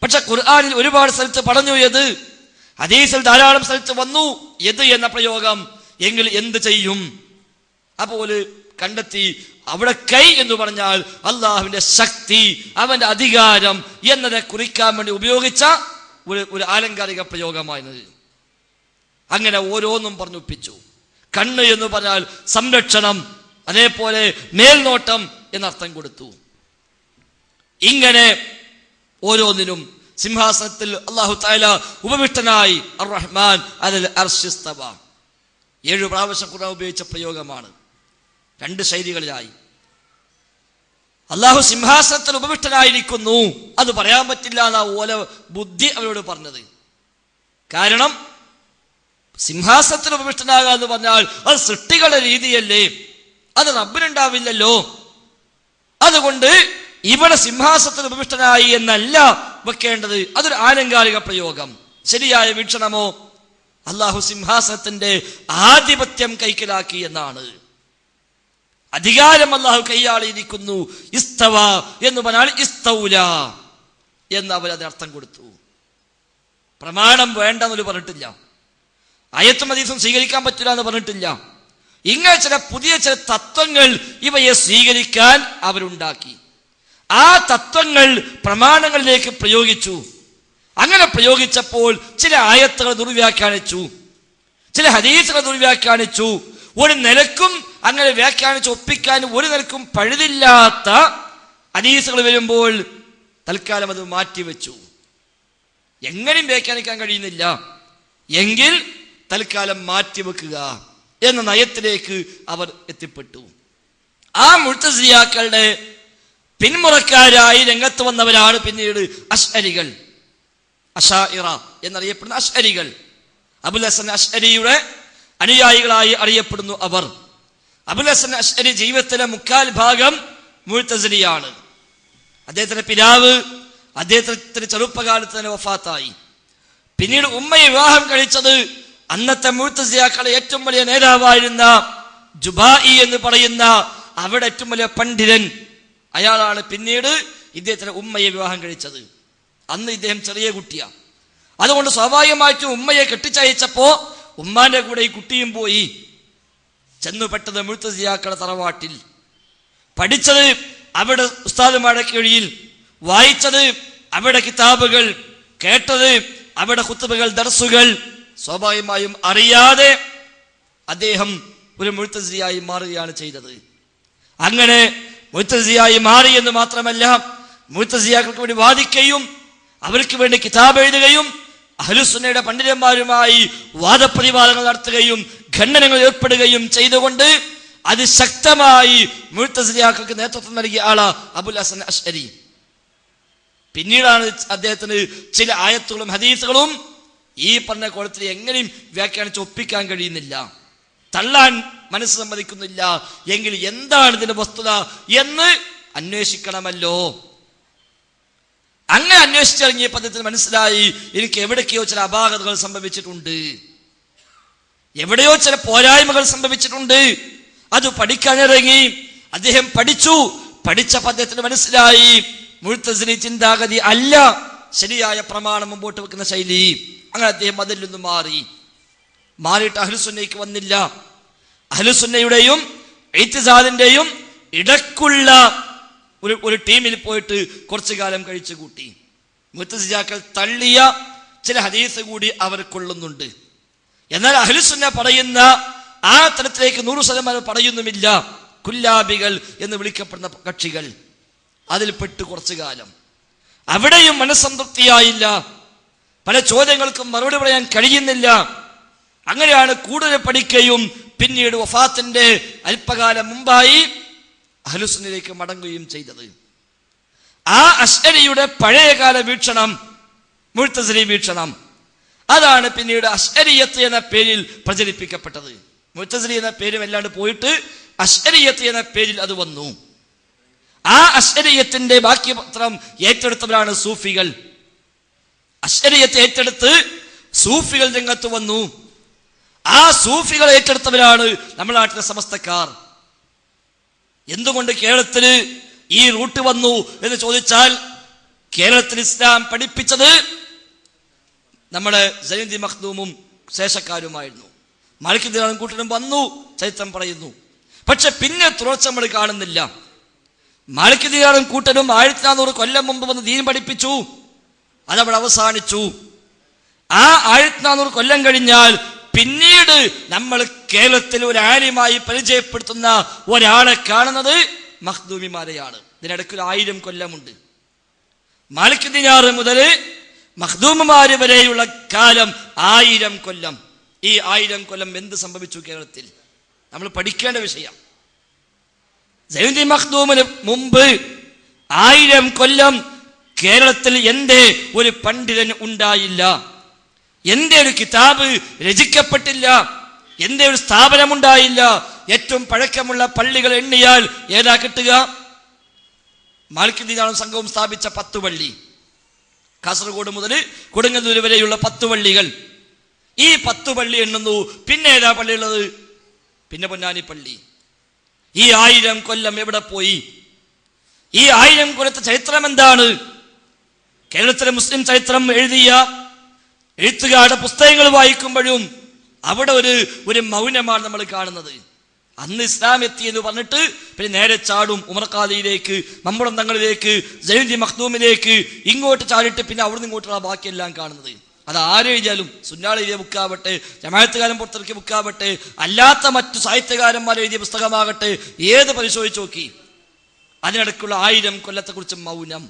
S1: പക്ഷെ ഖുർആനിൽ ഒരുപാട് സ്ഥലത്ത് പറഞ്ഞു യദ്, ഹദീസിൽ ധാരാളം സ്ഥലത്ത് വന്നു യദ് എന്ന പ്രയോഗം. എങ്കിൽ എന്ത് ചെയ്യും? അപ്പോൾ കണ്ടെത്തി അവിടെ കൈ എന്ന് പറഞ്ഞാൽ അള്ളാഹുവിന്റെ ശക്തി, അവന്റെ അധികാരം എന്നതെ കുറിക്കാൻ വേണ്ടി ഉപയോഗിച്ച ഒരു ആലങ്കാരിക പ്രയോഗമായത്. അങ്ങനെ ഓരോന്നും പറഞ്ഞൊപ്പിച്ചു. കണ്ണ് എന്ന് പറഞ്ഞാൽ സംരക്ഷണം, അതേപോലെ മേൽനോട്ടം എന്നർത്ഥം കൊടുത്തു. ഇങ്ങനെ ഓരോന്നിനും സിംഹാസനത്തിൽ അല്ലാഹു തആല ഉപവിഷ്ടനായി അർ-റഹ്മാൻ അലൽ അർശി ഇസ്തവ 7 പ്രാവശ്യം ഖുർആൻ ഉപയോഗിച്ച പ്രയോഗമാണ്. 2 ശൈലികളിലായി. അല്ലാഹു സിംഹാസനത്തിൽ ഉപവിഷ്ടനായിരിക്കുന്നു അത് പറയാൻ പറ്റില്ല എന്നാ ഓല ബുദ്ധി അവരോട് പറഞ്ഞത്. കാരണം സിംഹാസനത്തിൽ ഉപവിഷ്ടനാകുക എന്ന് പറഞ്ഞാൽ അത് സൃഷ്ടികളുടെ രീതിയല്ലേ, അത് റബ്ബിനുണ്ടാവില്ലല്ലോ. അതുകൊണ്ട് ഇവിടെ സിംഹാസനത്തിൽ ഉപവിഷ്ടനായി എന്നല്ല വെക്കേണ്ടത്, അതൊരു ആലങ്കാരിക പ്രയോഗം. ശരിയായ വീക്ഷണമോ അള്ളാഹു സിംഹാസനത്തിന്റെ ആധിപത്യം കൈക്കലാക്കി എന്നാണ്. അധികാരം അള്ളാഹു കൈയാളിയിരിക്കുന്നു. ഇസ്തവ എന്ന് പറഞ്ഞാൽ ഇസ്തൗല എന്ന് അവർ അതിനർത്ഥം കൊടുത്തു. പ്രമാണം വേണ്ടെന്നൊരു പറഞ്ഞിട്ടില്ല. ആയത്തും ഹദീസും സ്വീകരിക്കാൻ പറ്റില്ല എന്ന് പറഞ്ഞിട്ടില്ല. ഇങ്ങനെ ചില പുതിയ ചില തത്വങ്ങൾ ഇവയെ സ്വീകരിക്കാൻ അവരുണ്ടാക്കി. ആ തത്വങ്ങൾ പ്രമാണങ്ങളിലേക്ക് പ്രയോഗിച്ചു. അങ്ങനെ പ്രയോഗിച്ചപ്പോൾ ചില ആയത്തുകൾ ദുർവ്യാഖ്യാനിച്ചു, ചില ഹദീസുകൾ ദുർവ്യാഖ്യാനിച്ചു. ഒരു നിലക്കും അങ്ങനെ വ്യാഖ്യാനിച്ച് ഒപ്പിക്കാൻ ഒരു നിലക്കും പഴുതില്ലാത്ത ഹദീസുകൾ വരുമ്പോൾ തൽക്കാലം അത് മാറ്റിവെച്ചു. എങ്ങനെയും വ്യാഖ്യാനിക്കാൻ കഴിയുന്നില്ല എങ്കിൽ തൽക്കാലം മാറ്റിവെക്കുക എന്ന നയത്തിലേക്ക് അവർ എത്തിപ്പെട്ടു. ആ മുഅ്തസിലിയാക്കളുടെ പിന്മുറക്കാരായി രംഗത്ത് വന്നവരാണ് പിന്നീട് അശ്അരികൾ, അശാഇറ എന്നറിയപ്പെടുന്ന അശ്അരികൾ. അബുൽ ഹസൻ അശ്അരിയുടെ അനുയായികളായി അറിയപ്പെടുന്നു അവർ. അബുൽ ഹസൻ അശ്അരി ജീവിതത്തിലെ മുക്കാൽ ഭാഗം മുഅ്തസിലിയാണ്. അദ്ദേഹത്തിന്റെ പിതാവ് അദ്ദേഹത്തിന്റെ ചെറുപ്പകാലത്ത് തന്നെ വഫാത്തായി. പിന്നീട് ഉമ്മയെ വിവാഹം കഴിച്ചത് അന്നത്തെ മുഅ്തസിലിയാക്കളുടെ ഏറ്റവും വലിയ നേതാവായിരുന്ന ജുബായി എന്ന് പറയുന്ന അവിടെ ഏറ്റവും വലിയ പണ്ഡിതൻ. അയാളാണ് പിന്നീട് ഇദ്ദേഹത്തിന്റെ ഉമ്മയെ വിവാഹം കഴിച്ചത്. അന്ന് ഇദ്ദേഹം ചെറിയ കുട്ടിയാണ്. അതുകൊണ്ട് സ്വാഭാവികമായിട്ടും ഉമ്മയെ കെട്ടിച്ചയച്ചപ്പോ ഉമ്മാന്റെ കൂടെ ഈ കുട്ടിയും പോയി. ചെന്നുപെട്ടത് മുഅ്തസിലിയാക്കളുടെ തറവാട്ടിൽ. പഠിച്ചത് അവിടെ ഉസ്താദുമാരുടെ കീഴിൽ, വായിച്ചത് അവിടെ കിതാബുകൾ, കേട്ടത് അവിടെ ഖുത്ബകൾ, ദർസുകൾ. സ്വാഭാവികമായും അറിയാതെ അദ്ദേഹം ഒരു മുഅ്തസിലിയായി മാറുകയാണ് ചെയ്തത്. അങ്ങനെ മുഅ്തസിലിയായി മാറി എന്ന് മാത്രമല്ല, മുഅ്തസിലിയാക്കൾക്ക് വേണ്ടി വാദിക്കുകയും അവർക്ക് വേണ്ടി കിതാബ് എഴുതുകയും അഹ്ലുസുന്നയുടെ പണ്ഡിതന്മാരുമായി വാദപ്രതിവാദങ്ങൾ നടത്തുകയും ഖണ്ഡനങ്ങൾ ഏർപ്പെടുകയും ചെയ്തുകൊണ്ട് അതിശക്തമായി മുഅ്തസിലിയാക്കൾക്ക് നേതൃത്വം നൽകിയ ആളാ അബുൽ ഹസൻ അശ്അരി. പിന്നീടാണ് അദ്ദേഹത്തിന് ചില ആയത്തുകളും ഹദീസുകളും ഈ പറഞ്ഞ കോലത്തിൽ എങ്ങനെയും വ്യാഖ്യാനിച്ച് ഒപ്പിക്കാൻ കഴിയുന്നില്ല, തള്ളാൻ മനസ്സ് സമ്മതിക്കുന്നില്ല. എങ്കിൽ എന്താണ് ഇതിന്റെ വസ്തുത എന്ന് അന്വേഷിക്കണമല്ലോ. അങ്ങനെ അന്വേഷിച്ചിറങ്ങിയപ്പോൾ അദ്ദേഹത്തിന് മനസ്സിലായി, എനിക്ക് എവിടേക്കോ ചില അപാകതകൾ സംഭവിച്ചിട്ടുണ്ട്, എവിടെയോ ചില പോരായ്മകൾ സംഭവിച്ചിട്ടുണ്ട്. അത് പഠിക്കാനിറങ്ങി. അദ്ദേഹം പഠിച്ചപ്പോൾ അദ്ദേഹത്തിന് മനസ്സിലായി, മുഅ്തസിലി ചിന്താഗതി അല്ല ശരിയായ പ്രമാണം മുമ്പോട്ട് വെക്കുന്ന ശൈലി. അങ്ങനെ അദ്ദേഹം അതിൽ നിന്ന് മാറിയിട്ട് അഹ്ലുസുന്നയ്ക്ക് വന്നില്ല. അഹ്ലുസുന്നയുടെയും ഇത്തിസാദിന്റെയും ഇടക്കുള്ള ഒരു ടീമിൽ പോയിട്ട് കുറച്ചു കാലം കഴിച്ചു കൂട്ടി. മുഅ്തസിലിയാക്കൾ തള്ളിയ ചില ഹദീസ് കൂടി അവർ കൊള്ളുന്നുണ്ട്. എന്നാൽ അഹ്ലുസുന്ന പറയുന്ന ആ തരത്തിലേക്ക് 100% പറയുന്നുമില്ല. കുല്ലാബികൾ എന്ന് വിളിക്കപ്പെടുന്ന കക്ഷികൾ അതിൽപ്പെട്ട് കുറച്ചു കാലം. അവിടെയും മനസ്സംതൃപ്തിയായില്ല. പല ചോദ്യങ്ങൾക്കും മറുപടി പറയാൻ കഴിയുന്നില്ല. അങ്ങനെയാണ് കൂടുതൽ പഠിക്കുകയും പിന്നീട് വഫാത്തിന്റെ അല്പകാലം മുമ്പായി അഹ്ലുസുന്നയിലേക്ക് മടങ്ങുകയും ചെയ്തത്. ആ അശ്അരിയുടെ പഴയകാല വീക്ഷണം, മുഅ്തസിലി വീക്ഷണം, അതാണ് പിന്നീട് അശ്അരിയത്ത് എന്ന പേരിൽ പ്രചരിപ്പിക്കപ്പെട്ടത്. മുഅ്തസിലി എന്ന പേര് വല്ലാണ്ട് പോയിട്ട് അശ്അരിയത്ത് എന്ന പേരിൽ അത് വന്നു. ആ അശ്അരിയത്തിന്റെ ബാക്കി പത്രം ഏറ്റെടുത്തവരാണ് സൂഫികൾ. അശ്അരിയത്ത് ഏറ്റെടുത്ത് സൂഫികൾ രംഗത്ത് വന്നു. ആ സൂഫികൾ ഏറ്റെടുത്തവരാണ് നമ്മുടെ നാട്ടിലെ സമസ്തക്കാർ. എന്തുകൊണ്ട് കേരളത്തിന് ഈ റൂട്ട് വന്നു എന്ന് ചോദിച്ചാൽ, കേരളത്തിൽ ഇസ്ലാം പഠിപ്പിച്ചത് നമ്മുടെ സൈനുദ്ദീൻ മഖ്ദൂമും ശേഷക്കാരുമായിരുന്നു. മാലിക് ദിനാറും കൂട്ടരും വന്നു, ചരിത്രം പറയുന്നു. പക്ഷെ പിന്നെ തുടർച്ച നമ്മൾ കാണുന്നില്ല. മാലിക് ദിനാറും കൂട്ടരും 1400 കൊല്ലം മുമ്പ് വന്ന് ദീൻ പഠിപ്പിച്ചു, അതവിടെ അവസാനിച്ചു. ആ 1400 കൊല്ലം കഴിഞ്ഞാൽ പിന്നീട് നമ്മൾ കേരളത്തിൽ ഒരു ആലിമായി പരിചയപ്പെടുത്തുന്ന ഒരാളെ കാണുന്നത് മഖ്ദൂമിമാരെയാണ്. ഇതിനിടയ്ക്ക് 1000 കൊല്ലമുണ്ട്. മാലിക് ദിനാർ മുതൽ മഖ്ദൂമിമാര് വരെയുള്ള കാലം 1000 കൊല്ലം. ഈ 1000 കൊല്ലം എന്ത് സംഭവിച്ചു കേരളത്തിൽ? നമ്മൾ പഠിക്കേണ്ട വിഷയം. സൈനുദ്ദീൻ മഖ്ദൂമിന് മുമ്പ് 1000 കൊല്ലം കേരളത്തിൽ എന്തേ ഒരു പണ്ഡിതൻ ഉണ്ടായില്ല, എന്തേ ഒരു കിതാബ് രചിക്കപ്പെട്ടില്ല, എന്തേ ഒരു സ്ഥാപനമുണ്ടായില്ല? ഏറ്റവും പഴക്കമുള്ള പള്ളികൾ എണ്ണിയാൽ ഏതാ കിട്ടുക? മാലിക് ദിനാറും സംഘവും സ്ഥാപിച്ച 10 പള്ളി, കാസർഗോഡ് മുതൽ കൊടുങ്ങല്ലൂർ വരെയുള്ള 10 പള്ളികൾ. ഈ 10 പള്ളി എണ്ണുന്നു. പിന്നെ ഏതാ പള്ളി ഉള്ളത്? പിന്നെ പൊന്നാനി പള്ളി. ഈ 1000 കൊല്ലം എവിടെ പോയി? ഈ 1000 കൊല്ലത്തെ ചരിത്രം എന്താണ്? കേരളത്തിലെ മുസ്ലിം ചരിത്രം എഴുതിയ എഴുത്തുകാരുടെ പുസ്തകങ്ങൾ വായിക്കുമ്പോഴും അവിടെ ഒരു മൗനമാണ് നമ്മൾ കാണുന്നത്. അന്ന് ഇസ്ലാം എത്തി എന്ന് പറഞ്ഞിട്ട് പിന്നെ നേരെ ചാടും ഉമർ ഖാദിയിലേക്ക്, മമ്പുറം തങ്ങളിലേക്ക്, സൈനുദ്ദീൻ മഖ്ദൂമിലേക്ക്, ഇങ്ങോട്ട് ചാടിയിട്ട് പിന്നെ അവിടെ നിന്ന് ഇങ്ങോട്ടുള്ള ബാക്കിയെല്ലാം കാണുന്നത്. അത് ആരും എഴുതിയാലും, സുന്നാൾ എഴുതിയ ബുക്കാവട്ടെ, ജമാഅത്തുകാരൻ പുറത്തിറക്കിയ ബുക്കാവട്ടെ, അല്ലാത്ത മറ്റു സാഹിത്യകാരന്മാർ എഴുതിയ പുസ്തകമാകട്ടെ, ഏത് പരിശോധിച്ച് നോക്കി അതിനിടയ്ക്കുള്ള 1000 കൊല്ലത്തെക്കുറിച്ച് മൗനം.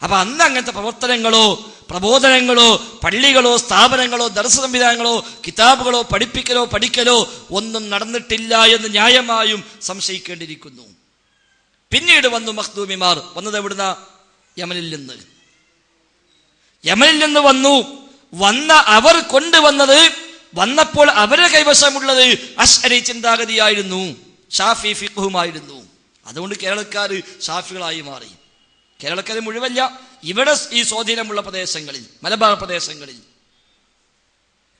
S1: അപ്പൊ അന്ന് അങ്ങനത്തെ പ്രവർത്തനങ്ങളോ പ്രബോധനങ്ങളോ പള്ളികളോ സ്ഥാപനങ്ങളോ ദർസ് സംവിധാനങ്ങളോ കിതാബുകളോ പഠിക്കലോ ഒന്നും നടന്നിട്ടില്ല എന്ന് ന്യായമായും സംശയിക്കേണ്ടിയിരിക്കുന്നു. പിന്നീട് വന്നു മഖ്ദൂമിമാർ. വന്നത് എവിടുന്ന? യമനിൽ നിന്ന് വന്ന അവർ കൊണ്ടുവന്നത്, വന്നപ്പോൾ അവരുടെ കൈവശമുള്ളത് അശ്അരി ചിന്താഗതിയായിരുന്നു, ഷാഫി ഫിഖ്ഹുമായിരുന്നു. അതുകൊണ്ട് കേരളക്കാർ ഷാഫികളായി മാറി. കേരളക്കാർ മുഴുവല്ല, ഇവിടെ ഈ സ്വാധീനമുള്ള പ്രദേശങ്ങളിൽ, മലബാർ പ്രദേശങ്ങളിൽ,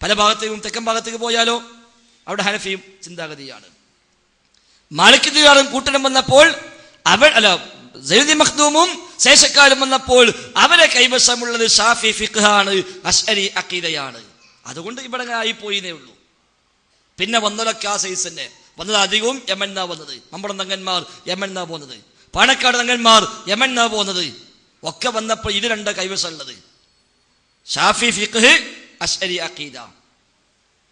S1: പല ഭാഗത്തേക്കും തെക്കൻ ഭാഗത്തേക്ക് പോയാലോ അവിടെ ഹനഫിയും ചിന്താഗതിയാണ്. മാലിക്കിദ്ദീനും കൂട്ടനും വന്നപ്പോൾ സൈനുദ്ദീൻ മഖ്ദൂമും ശേഷക്കാരും വന്നപ്പോൾ അവരെ കൈവശമുള്ളത് ഷാഫി ഫിഖ്ഹാണ്, അശ്അരി അഖീദയാണ്. അതുകൊണ്ട് ഇവിടെ ആയിപ്പോയിന്നേ ഉള്ളൂ. പിന്നെ വന്നതൊക്കെ ആ സൈസ് തന്നെ. വന്നത് അധികവും യമന്നാ വന്നത്. മമ്പുറം തങ്ങന്മാർ യമന്നാ പോകുന്നത്, പാണക്കാട് തങ്ങന്മാർ യമന്നാ പോകുന്നത്. ഒക്കെ വന്നപ്പോൾ ഇത് രണ്ട് കൈവശമുള്ളത്, ഷാഫി ഫിഖ്ഹ്, അശ്അരി അഖീദ.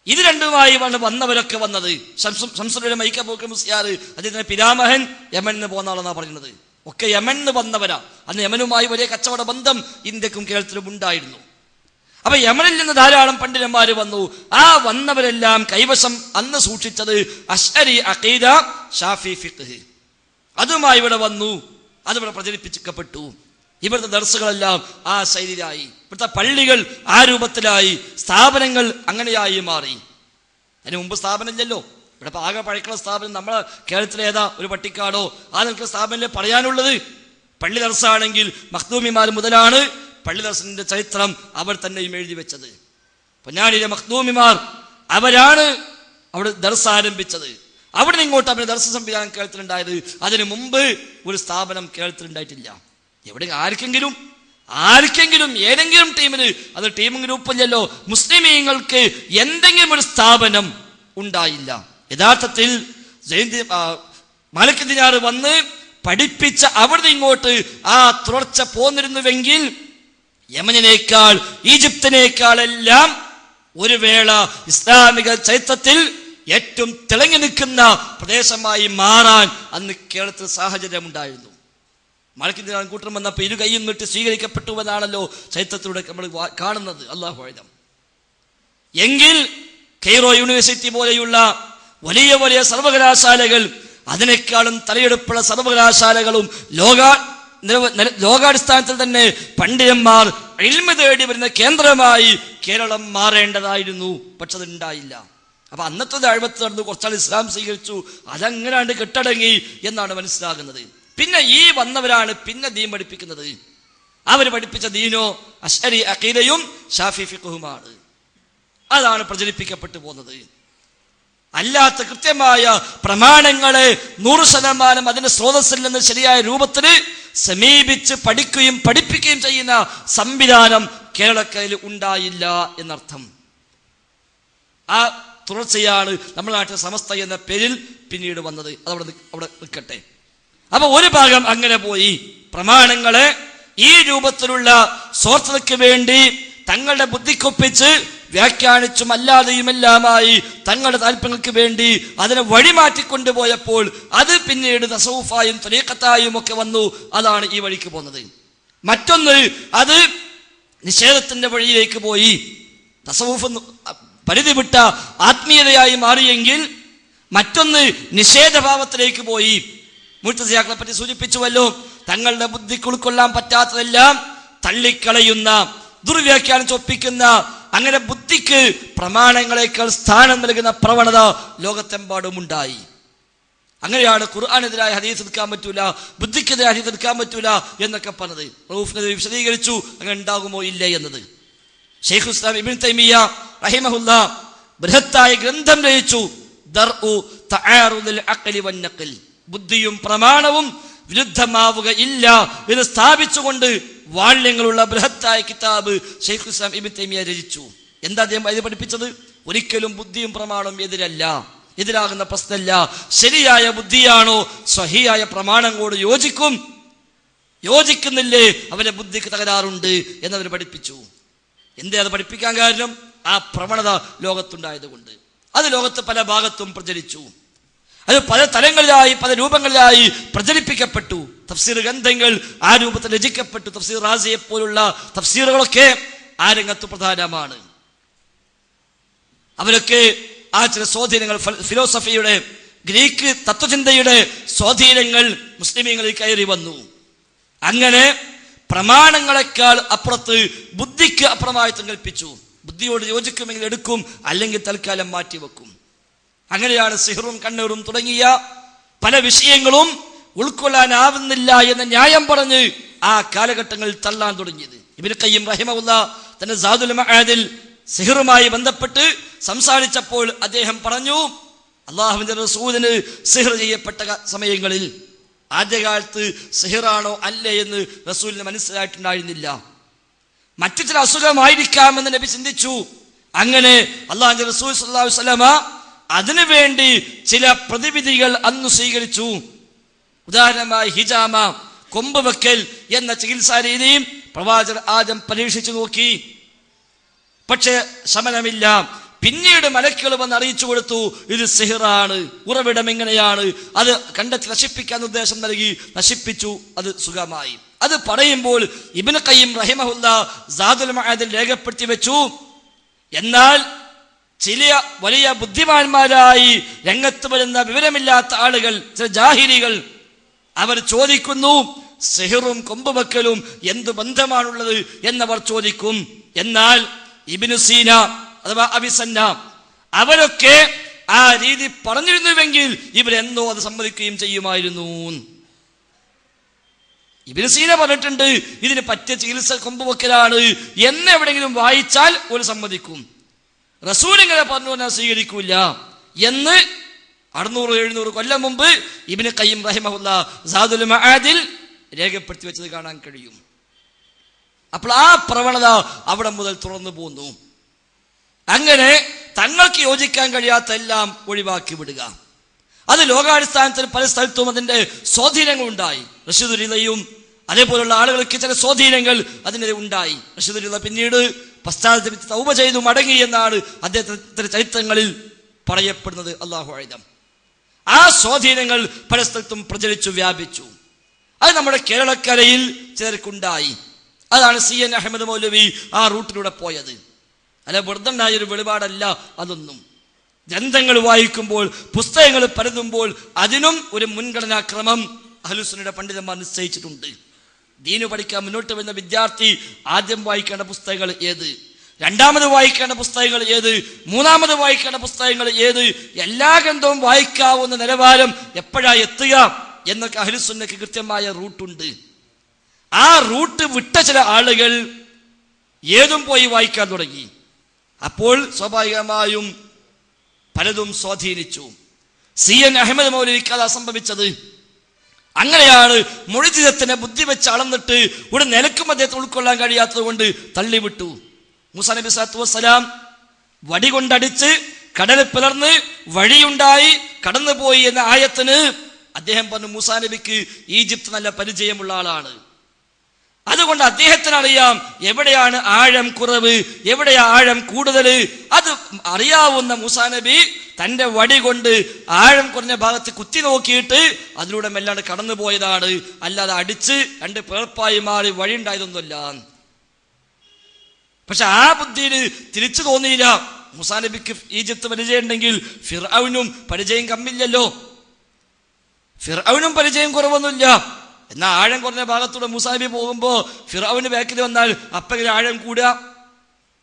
S1: ഇത് രണ്ടുമായി വന്നവരൊക്കെ വന്നത്. ശംസുൽ മൈക്കബൂക്കൽ മുസ്ലിയാർ അദ്ദേഹത്തിന്റെ പിതാമഹൻ യമനിൽ പോകുന്ന ആളെന്നാണ് പറയുന്നത്. ഒക്കെ യമനിൽ വന്നവരാ. അന്ന് യമനുമായി വലിയ കച്ചവട ബന്ധം ഇന്ത്യക്കും കേരളത്തിലും ഉണ്ടായിരുന്നു. അപ്പൊ യമനിൽ നിന്ന് ധാരാളം പണ്ഡിതന്മാര് വന്നു. ആ വന്നവരെല്ലാം കൈവശം അന്ന് സൂക്ഷിച്ചത് അശ്അരി അഖീദ, ഷാഫി ഫിഖ്ഹ്. അതുമായി ഇവിടെ വന്നു, അതിവിടെ പ്രചരിപ്പിക്കപ്പെട്ടു. ഇവിടുത്തെ ദർസുകളെല്ലാം ആ ശൈലിയിലായി, ഇവിടുത്തെ പള്ളികൾ ആ രൂപത്തിലായി, സ്ഥാപനങ്ങൾ അങ്ങനെയായി മാറി. അതിന് മുമ്പ് സ്ഥാപനമില്ലല്ലോ. ഇവിടെ ആകെ പഴക്കുള്ള സ്ഥാപനം നമ്മളെ കേരളത്തിലെ ഏതാ ഒരു പട്ടിക്കാടോ ആ നിൽക്കുന്ന സ്ഥാപനത്തിലെ പറയാനുള്ളത്. പള്ളി ദർസാണെങ്കിൽ മഖ്ദൂമിമാർ മുതലാണ് പള്ളി ദർസിന്റെ ചരിത്രം അവർ തന്നെയും എഴുതി വെച്ചത്. പൊന്നാനിയിലെ മഖ്ദൂമിമാർ അവരാണ് അവിടെ ദർസ് ആരംഭിച്ചത്. അവിടെ നിന്ന് ഇങ്ങോട്ട് അവരുടെ ദർസ് സംവിധാനം കേരളത്തിലുണ്ടായത്. അതിനു മുമ്പ് ഒരു സ്ഥാപനം കേരളത്തിലുണ്ടായിട്ടില്ല. എവിടെ ആർക്കെങ്കിലും ഏതെങ്കിലും ടീമിന്, അത് ടീം ഗ്രൂപ്പില്ലല്ലോ, മുസ്ലിമീങ്ങൾക്ക് എന്തെങ്കിലും ഒരു സ്ഥാപനം ഉണ്ടായില്ല. യഥാർത്ഥത്തിൽ മാലിക് ദിനാർ വന്ന് പഠിപ്പിച്ച അവിടെ ഇങ്ങോട്ട് ആ തുടർച്ച പോന്നിരുന്നുവെങ്കിൽ യമനിനേക്കാൾ ഈജിപ്തിനേക്കാളെല്ലാം ഒരു വേള ഇസ്ലാമിക ചരിത്രത്തിൽ ഏറ്റവും തിളങ്ങി നിൽക്കുന്ന പ്രദേശമായി മാറാൻ അന്ന് കേരളത്തിൽ സാഹചര്യം ഉണ്ടായിരുന്നു. മാലിക് ദിനാർ കൂട്ടം വന്നപ്പോൾ ഇരു കൈയും നീട്ടി സ്വീകരിക്കപ്പെട്ടുവെന്നാണല്ലോ ചരിത്രത്തിലൂടെ നമ്മൾ കാണുന്നത്. അല്ലാഹു അഅലം. എങ്കിൽ കെയ്റോ യൂണിവേഴ്സിറ്റി പോലെയുള്ള വലിയ വലിയ സർവകലാശാലകൾ, അതിനേക്കാളും തലയെടുപ്പുള്ള സർവകലാശാലകളും ലോകാടിസ്ഥാനത്തിൽ തന്നെ പണ്ഡിതന്മാർ ഇൽമ് തേടി വരുന്ന കേന്ദ്രമായി കേരളം മാറേണ്ടതായിരുന്നു. പക്ഷെ അതുണ്ടായില്ല. അപ്പൊ അന്നത്തെ അഴിമത്ത് നടന്നു, കുറച്ചാൾ ഇസ്ലാം സ്വീകരിച്ചു, അതങ്ങനാണ്ട് കെട്ടടങ്ങി എന്നാണ് മനസ്സിലാകുന്നത്. പിന്നെ ഈ വന്നവരാണ് പിന്നെ ദീൻ പഠിപ്പിക്കുന്നത്. അവർ പഠിപ്പിച്ച ദീനോ അശ്അരി അഖീദയും ഷാഫി ഫിഖ്ഹുമാണ്. അതാണ് പ്രചരിപ്പിക്കപ്പെട്ടു പോകുന്നത്. അല്ലാത്ത കൃത്യമായ പ്രമാണങ്ങളെ 100% അതിന്റെ സ്രോതസ്സിൽ നിന്ന് ശരിയായ രൂപത്തിൽ സമീപിച്ച് പഠിക്കുകയും പഠിപ്പിക്കുകയും ചെയ്യുന്ന സംവിധാനം കേരളക്കരയിൽ ഉണ്ടായില്ല എന്നർത്ഥം. ആ തുടർച്ചയാണ് നമ്മുടെ നാട്ടിലെ സമസ്ത എന്ന പേരിൽ പിന്നീട് വന്നത്. അവിടെ നിൽക്കട്ടെ. അപ്പൊ ഒരു ഭാഗം അങ്ങനെ പോയി. പ്രമാണങ്ങളെ ഈ രൂപത്തിലുള്ള സ്വാർത്ഥതയ്ക്ക് വേണ്ടി തങ്ങളുടെ ബുദ്ധിക്കൊപ്പിച്ച് വ്യാഖ്യാനിച്ചും അല്ലാതെയുമെല്ലാമായി തങ്ങളുടെ താല്പര്യങ്ങൾക്ക് വേണ്ടി അതിനെ വഴിമാറ്റിക്കൊണ്ടുപോയപ്പോൾ അത് പിന്നീട് തസവുഫായും ത്വരീഖത്തായും ഒക്കെ വന്നു. അതാണ് ഈ വഴിക്ക് പോകുന്നത്. മറ്റൊന്ന് അത് നിഷേധത്തിന്റെ വഴിയിലേക്ക് പോയി. തസവുഫ് പരിധി വിട്ട ആത്മീയതയായി മാറിയെങ്കിൽ മറ്റൊന്ന് നിഷേധഭാവത്തിലേക്ക് പോയി. മുഅ്തസിലികളെ പറ്റി സൂചിപ്പിച്ചുവല്ലോ. തങ്ങളുടെ ബുദ്ധിക്ക് ഉൾക്കൊള്ളാൻ പറ്റാത്തതെല്ലാം തള്ളിക്കളയുന്ന, ദുർവ്യാഖ്യാനിച്ചൊപ്പിക്കുന്ന, അങ്ങനെ ബുദ്ധിക്ക് പ്രമാണങ്ങളെക്കാൾ സ്ഥാനം നൽകുന്ന പ്രവണത ലോകത്തെമ്പാടും ഉണ്ടായി. അങ്ങനെയാണ് ഖുർആനെതിരായ ഹദീസ് എടുക്കാൻ പറ്റൂല, ബുദ്ധിക്കെതിരായ ഹദീസ് എടുക്കാൻ പറ്റൂല എന്നൊക്കെ പറഞ്ഞത്. റഊഫ് നബി വിശദീകരിച്ചു അങ്ങനെ ഉണ്ടാകുമോ ഇല്ലേ എന്നത്. ശൈഖുൽ ഇസ്ലാം ഇബ്നു തൈമിയ്യ റഹിമഹുല്ലാ ബൃഹത്തായ ഗ്രന്ഥം രചിച്ചു, ദർഉ തആറുദുൽ അഖ്ലി വൻ നഖൽ. ബുദ്ധിയും പ്രമാണവും വിരുദ്ധമാവുക ഇല്ല എന്ന് സ്ഥാപിച്ചുകൊണ്ട് വാള്യങ്ങളുള്ള ബൃഹത്തായ കിതാബ് ശൈഖുൽ ഇസ്ലാം ഇബ്നു തൈമിയ്യ രചിച്ചു. എന്താ അദ്ദേഹം ഇത് പഠിപ്പിച്ചത്? ഒരിക്കലും ബുദ്ധിയും പ്രമാണവും എതിരാകുന്ന പ്രശ്നമല്ല. ശരിയായ ബുദ്ധിയാണോ സ്വഹിയായ പ്രമാണങ്ങളോട് യോജിക്കുന്നില്ലേ അവന്റെ ബുദ്ധിക്ക് തകരാറുണ്ട് എന്നവർ പഠിപ്പിച്ചു. എന്തേ അത് പഠിപ്പിക്കാൻ കാരണം? ആ പ്രവണത ലോകത്തുണ്ടായത് കൊണ്ട്. അത് ലോകത്ത് പല ഭാഗത്തും പ്രചരിച്ചു. അത് പല തലങ്ങളിലായി പല രൂപങ്ങളിലായി പ്രചരിപ്പിക്കപ്പെട്ടു. തഫ്സീർ ഗ്രന്ഥങ്ങൾ ആ രൂപത്തിൽ രചിക്കപ്പെട്ടു. തഫ്സീർ റാസിയെ പോലുള്ള തഫ്സീറുകളൊക്കെ ആ രംഗത്ത് പ്രധാനമാണ്. അവരൊക്കെ ആ ചില സ്വാധീനങ്ങൾ, ഫിലോസഫിയുടെ, ഗ്രീക്ക് തത്വചിന്തയുടെ സ്വാധീനങ്ങൾ മുസ്ലിമീങ്ങളിൽ കയറി വന്നു. അങ്ങനെ പ്രമാണങ്ങളെക്കാൾ അപ്പുറത്ത് ബുദ്ധിക്ക് അപ്രമാദിത്വം കൽപ്പിച്ചു. ബുദ്ധിയോട് യോജിക്കുമെങ്കിൽ എടുക്കും, അല്ലെങ്കിൽ തൽക്കാലം മാറ്റിവെക്കും. അങ്ങനെയാണ് സിഹറും കണ്ണൂറും തുടങ്ങിയ പല വിഷയങ്ങളും ഉൾക്കൊള്ളാനാവുന്നില്ല എന്ന ന്യായം പറഞ്ഞ് ആ കാലഘട്ടങ്ങളിൽ തള്ളാൻ തുടങ്ങിയത്. ഇബ്നു ഖയ്യിം റഹിമഹുല്ലാഹ് തന്റെ സാദുൽ മആദിൽ സിഹറുമായി ബന്ധപ്പെട്ട് സംസാരിച്ചപ്പോൾ അദ്ദേഹം പറഞ്ഞു, അള്ളാഹുവിന്റെ റസൂലിന് സിഹർ ചെയ്യപ്പെട്ട സമയങ്ങളിൽ ആദ്യകാലത്ത് സിഹറാണോ അല്ലേ എന്ന് റസൂലിന് മനസ്സിലായിട്ടുണ്ടായിരുന്നില്ല. മറ്റു ചില അസുഖമായിരിക്കാമെന്ന് നബി ചിന്തിച്ചു. അങ്ങനെ അള്ളാഹുവിന്റെ റസൂൽ സ്വല്ലല്ലാഹു അലൈഹി വസല്ലമ അതിനുവേണ്ടി ചില പ്രതിവിധികൾ അന്ന് സ്വീകരിച്ചു. ഉദാഹരണമായി ഹിജാമ, കൊമ്പ് വെക്കൽ എന്ന ചികിത്സാ രീതിയും പ്രവാചകർ ആദ്യം പരീക്ഷിച്ചു നോക്കി. പക്ഷേ ശമനമില്ല. പിന്നീട് മലക്കുകൾ വന്ന് അറിയിച്ചു കൊടുത്തു, ഇത് സിഹറാണ്, ഉറവിടം എങ്ങനെയാണ്, അത് കണ്ടെത്തി നശിപ്പിക്കാൻ നിർദ്ദേശം നൽകി, നശിപ്പിച്ചു, അത് സുഖമായി. അത് പറയുമ്പോൾ ഇബ്നു ഖയ്യിം റഹിമഹുല്ലാഹ് സാദുൽ മആദിൽ രേഖപ്പെടുത്തി വെച്ചു. എന്നാൽ ചില വലിയ ബുദ്ധിമാന്മാരായി രംഗത്ത് വരുന്ന വിവരമില്ലാത്ത ആളുകൾ, ചില ജാഹിലികൾ, അവർ ചോദിക്കുന്നു, സിഹറും കൊമ്പുവെക്കലും എന്ത് ബന്ധമാണുള്ളത് എന്നവർ ചോദിക്കും. എന്നാൽ ഇബ്നു സീന അഥവാ അബിസന്ന അവരൊക്കെ ആ രീതി പറഞ്ഞിരുന്നുവെങ്കിൽ ഇവരെന്നോ അത് സമ്മതിക്കുകയും ചെയ്യുമായിരുന്നു. ഇബ്നു സീന പറഞ്ഞിട്ടുണ്ട്, ഇതിന് പറ്റിയ ചികിത്സ കൊമ്പുവെക്കലാണ് എന്ന് എവിടെയെങ്കിലും വായിച്ചാൽ ഒരു സമ്മതിക്കും. റസൂൽ ഇങ്ങനെ പറഞ്ഞു ഞാൻ സ്വീകരിക്കൂല എന്ന് 600-700 കൊല്ലം മുമ്പ് ഇബ്നു ഖയ്യിം റഹിമഹുല്ലാഹ് സാദുൽ മആദിൽ രേഖപ്പെടുത്തി വെച്ചത് കാണാൻ കഴിയും. അപ്പോൾ ആ പ്രവണത അവിടെ മുതൽ തുറന്നു പോന്നു. അങ്ങനെ തങ്ങൾക്ക് യോജിക്കാൻ കഴിയാത്ത എല്ലാം ഒഴിവാക്കി വിടുക. അത് ലോകാടിസ്ഥാനത്തിൽ പല സ്ഥലത്തും അതിന്റെ സ്വാധീനങ്ങൾ ഉണ്ടായി. റഷീദ് റിളയും അതേപോലുള്ള ആളുകൾക്ക് ചില സ്വാധീനങ്ങൾ അതിനെതിരെ ഉണ്ടായി. റഷീദ് റിള പിന്നീട് പശ്ചാത്തലത്തിൽ തൗബ ചെയ്തു മടങ്ങി എന്നാണ് അദ്ദേഹത്തിന്റെ ചരിത്രങ്ങളിൽ പറയപ്പെടുന്നത്. അല്ലാഹു അഅലം. ആ സ്വാധീനങ്ങൾ പല സ്ഥലത്തും പ്രചരിച്ചു, വ്യാപിച്ചു. അത് നമ്മുടെ കേരളക്കരയിൽ ചിലർക്കുണ്ടായി. അതാണ് CN അഹമ്മദ് മൗലവി ആ റൂട്ടിലൂടെ പോയത്. അല്ല, വെറുതെ ഉണ്ടായൊരു വെളിപാടല്ല അതൊന്നും. ഗ്രന്ഥങ്ങൾ വായിക്കുമ്പോൾ, പുസ്തകങ്ങൾ പരതുമ്പോൾ അതിനും ഒരു മുൻഗണനാക്രമം അഹ്ലുസുന്നയുടെ പണ്ഡിതന്മാർ നിശ്ചയിച്ചിട്ടുണ്ട്. ദീന് പഠിക്കാൻ മുന്നോട്ട് വരുന്ന വിദ്യാർത്ഥി ആദ്യം വായിക്കേണ്ട പുസ്തകങ്ങൾ ഏത്, രണ്ടാമത് വായിക്കേണ്ട പുസ്തകങ്ങൾ ഏത്, മൂന്നാമത് വായിക്കേണ്ട പുസ്തകങ്ങൾ ഏത്, എല്ലാ ഗ്രന്ഥവും വായിക്കാവുന്ന നിലവാരം എപ്പോഴാ എത്തുക എന്നൊക്കെ അഹ്ലുസുന്നയ്ക്ക് കൃത്യമായ റൂട്ടുണ്ട്. ആ റൂട്ട് വിട്ട ചില ആളുകൾ ഏതും പോയി വായിക്കാൻ തുടങ്ങി. അപ്പോൾ സ്വാഭാവികമായും പലതും സ്വാധീനിച്ചു. CN അഹമ്മദ് മൗലവിക്ക് അതാ സംഭവിച്ചത്. അങ്ങനെയാണ് മുഅ്ജിസത്തിനെ ബുദ്ധി വെച്ച് അളന്നിട്ട് ഒരു നിലക്കും അദ്ദേഹത്തെ ഉൾക്കൊള്ളാൻ കഴിയാത്തത് കൊണ്ട് തള്ളിവിട്ടു. മൂസാ നബി സ്വല്ലല്ലാഹു അലൈഹി വസല്ലം വടി കൊണ്ടടിച്ച് കടൽ പിളർന്ന് വഴിയുണ്ടായി കടന്നുപോയി എന്ന ആയത്തിന് അദ്ദേഹം പറഞ്ഞു, മൂസാ നബിക്ക് ഈജിപ്ത് നല്ല പരിചയമുള്ള ആളാണ്, അതുകൊണ്ട് അദ്ദേഹത്തിന് അറിയാം എവിടെയാണ് ആഴം കുറവ്, എവിടെയാ ആഴം കൂടുതൽ. അത് അറിയാവുന്ന മൂസാ നബി തന്റെ വടി കൊണ്ട് ആഴം കുറഞ്ഞ ഭാഗത്ത് കുത്തി നോക്കിയിട്ട് അതിലൂടെ മെല്ലാണ് കടന്നുപോയതാണ്, അല്ലാതെ അടിച്ച് രണ്ട് പേർപ്പായി മാറി വഴി ഉണ്ടായതൊന്നുമല്ല. പക്ഷെ ആ ബുദ്ധിയിൽ തിരിച്ചു തോന്നിയില്ല. മൂസാ നബിക്ക് ഈജിപ്ത് പരിചയം ഉണ്ടെങ്കിൽ ഫിർഔനും പരിചയം കമ്മില്ലല്ലോ, ഫിർഔനും പരിചയം കുറവൊന്നുമില്ല. എന്നാൽ ആഴം കുറഞ്ഞ ഭാഗത്തൂടെ മൂസാ നബി പോകുമ്പോ ഫിർഔന് ബാക്കിൽ വന്നാൽ അപ്പങ്ങനെ ആഴം കൂടുക.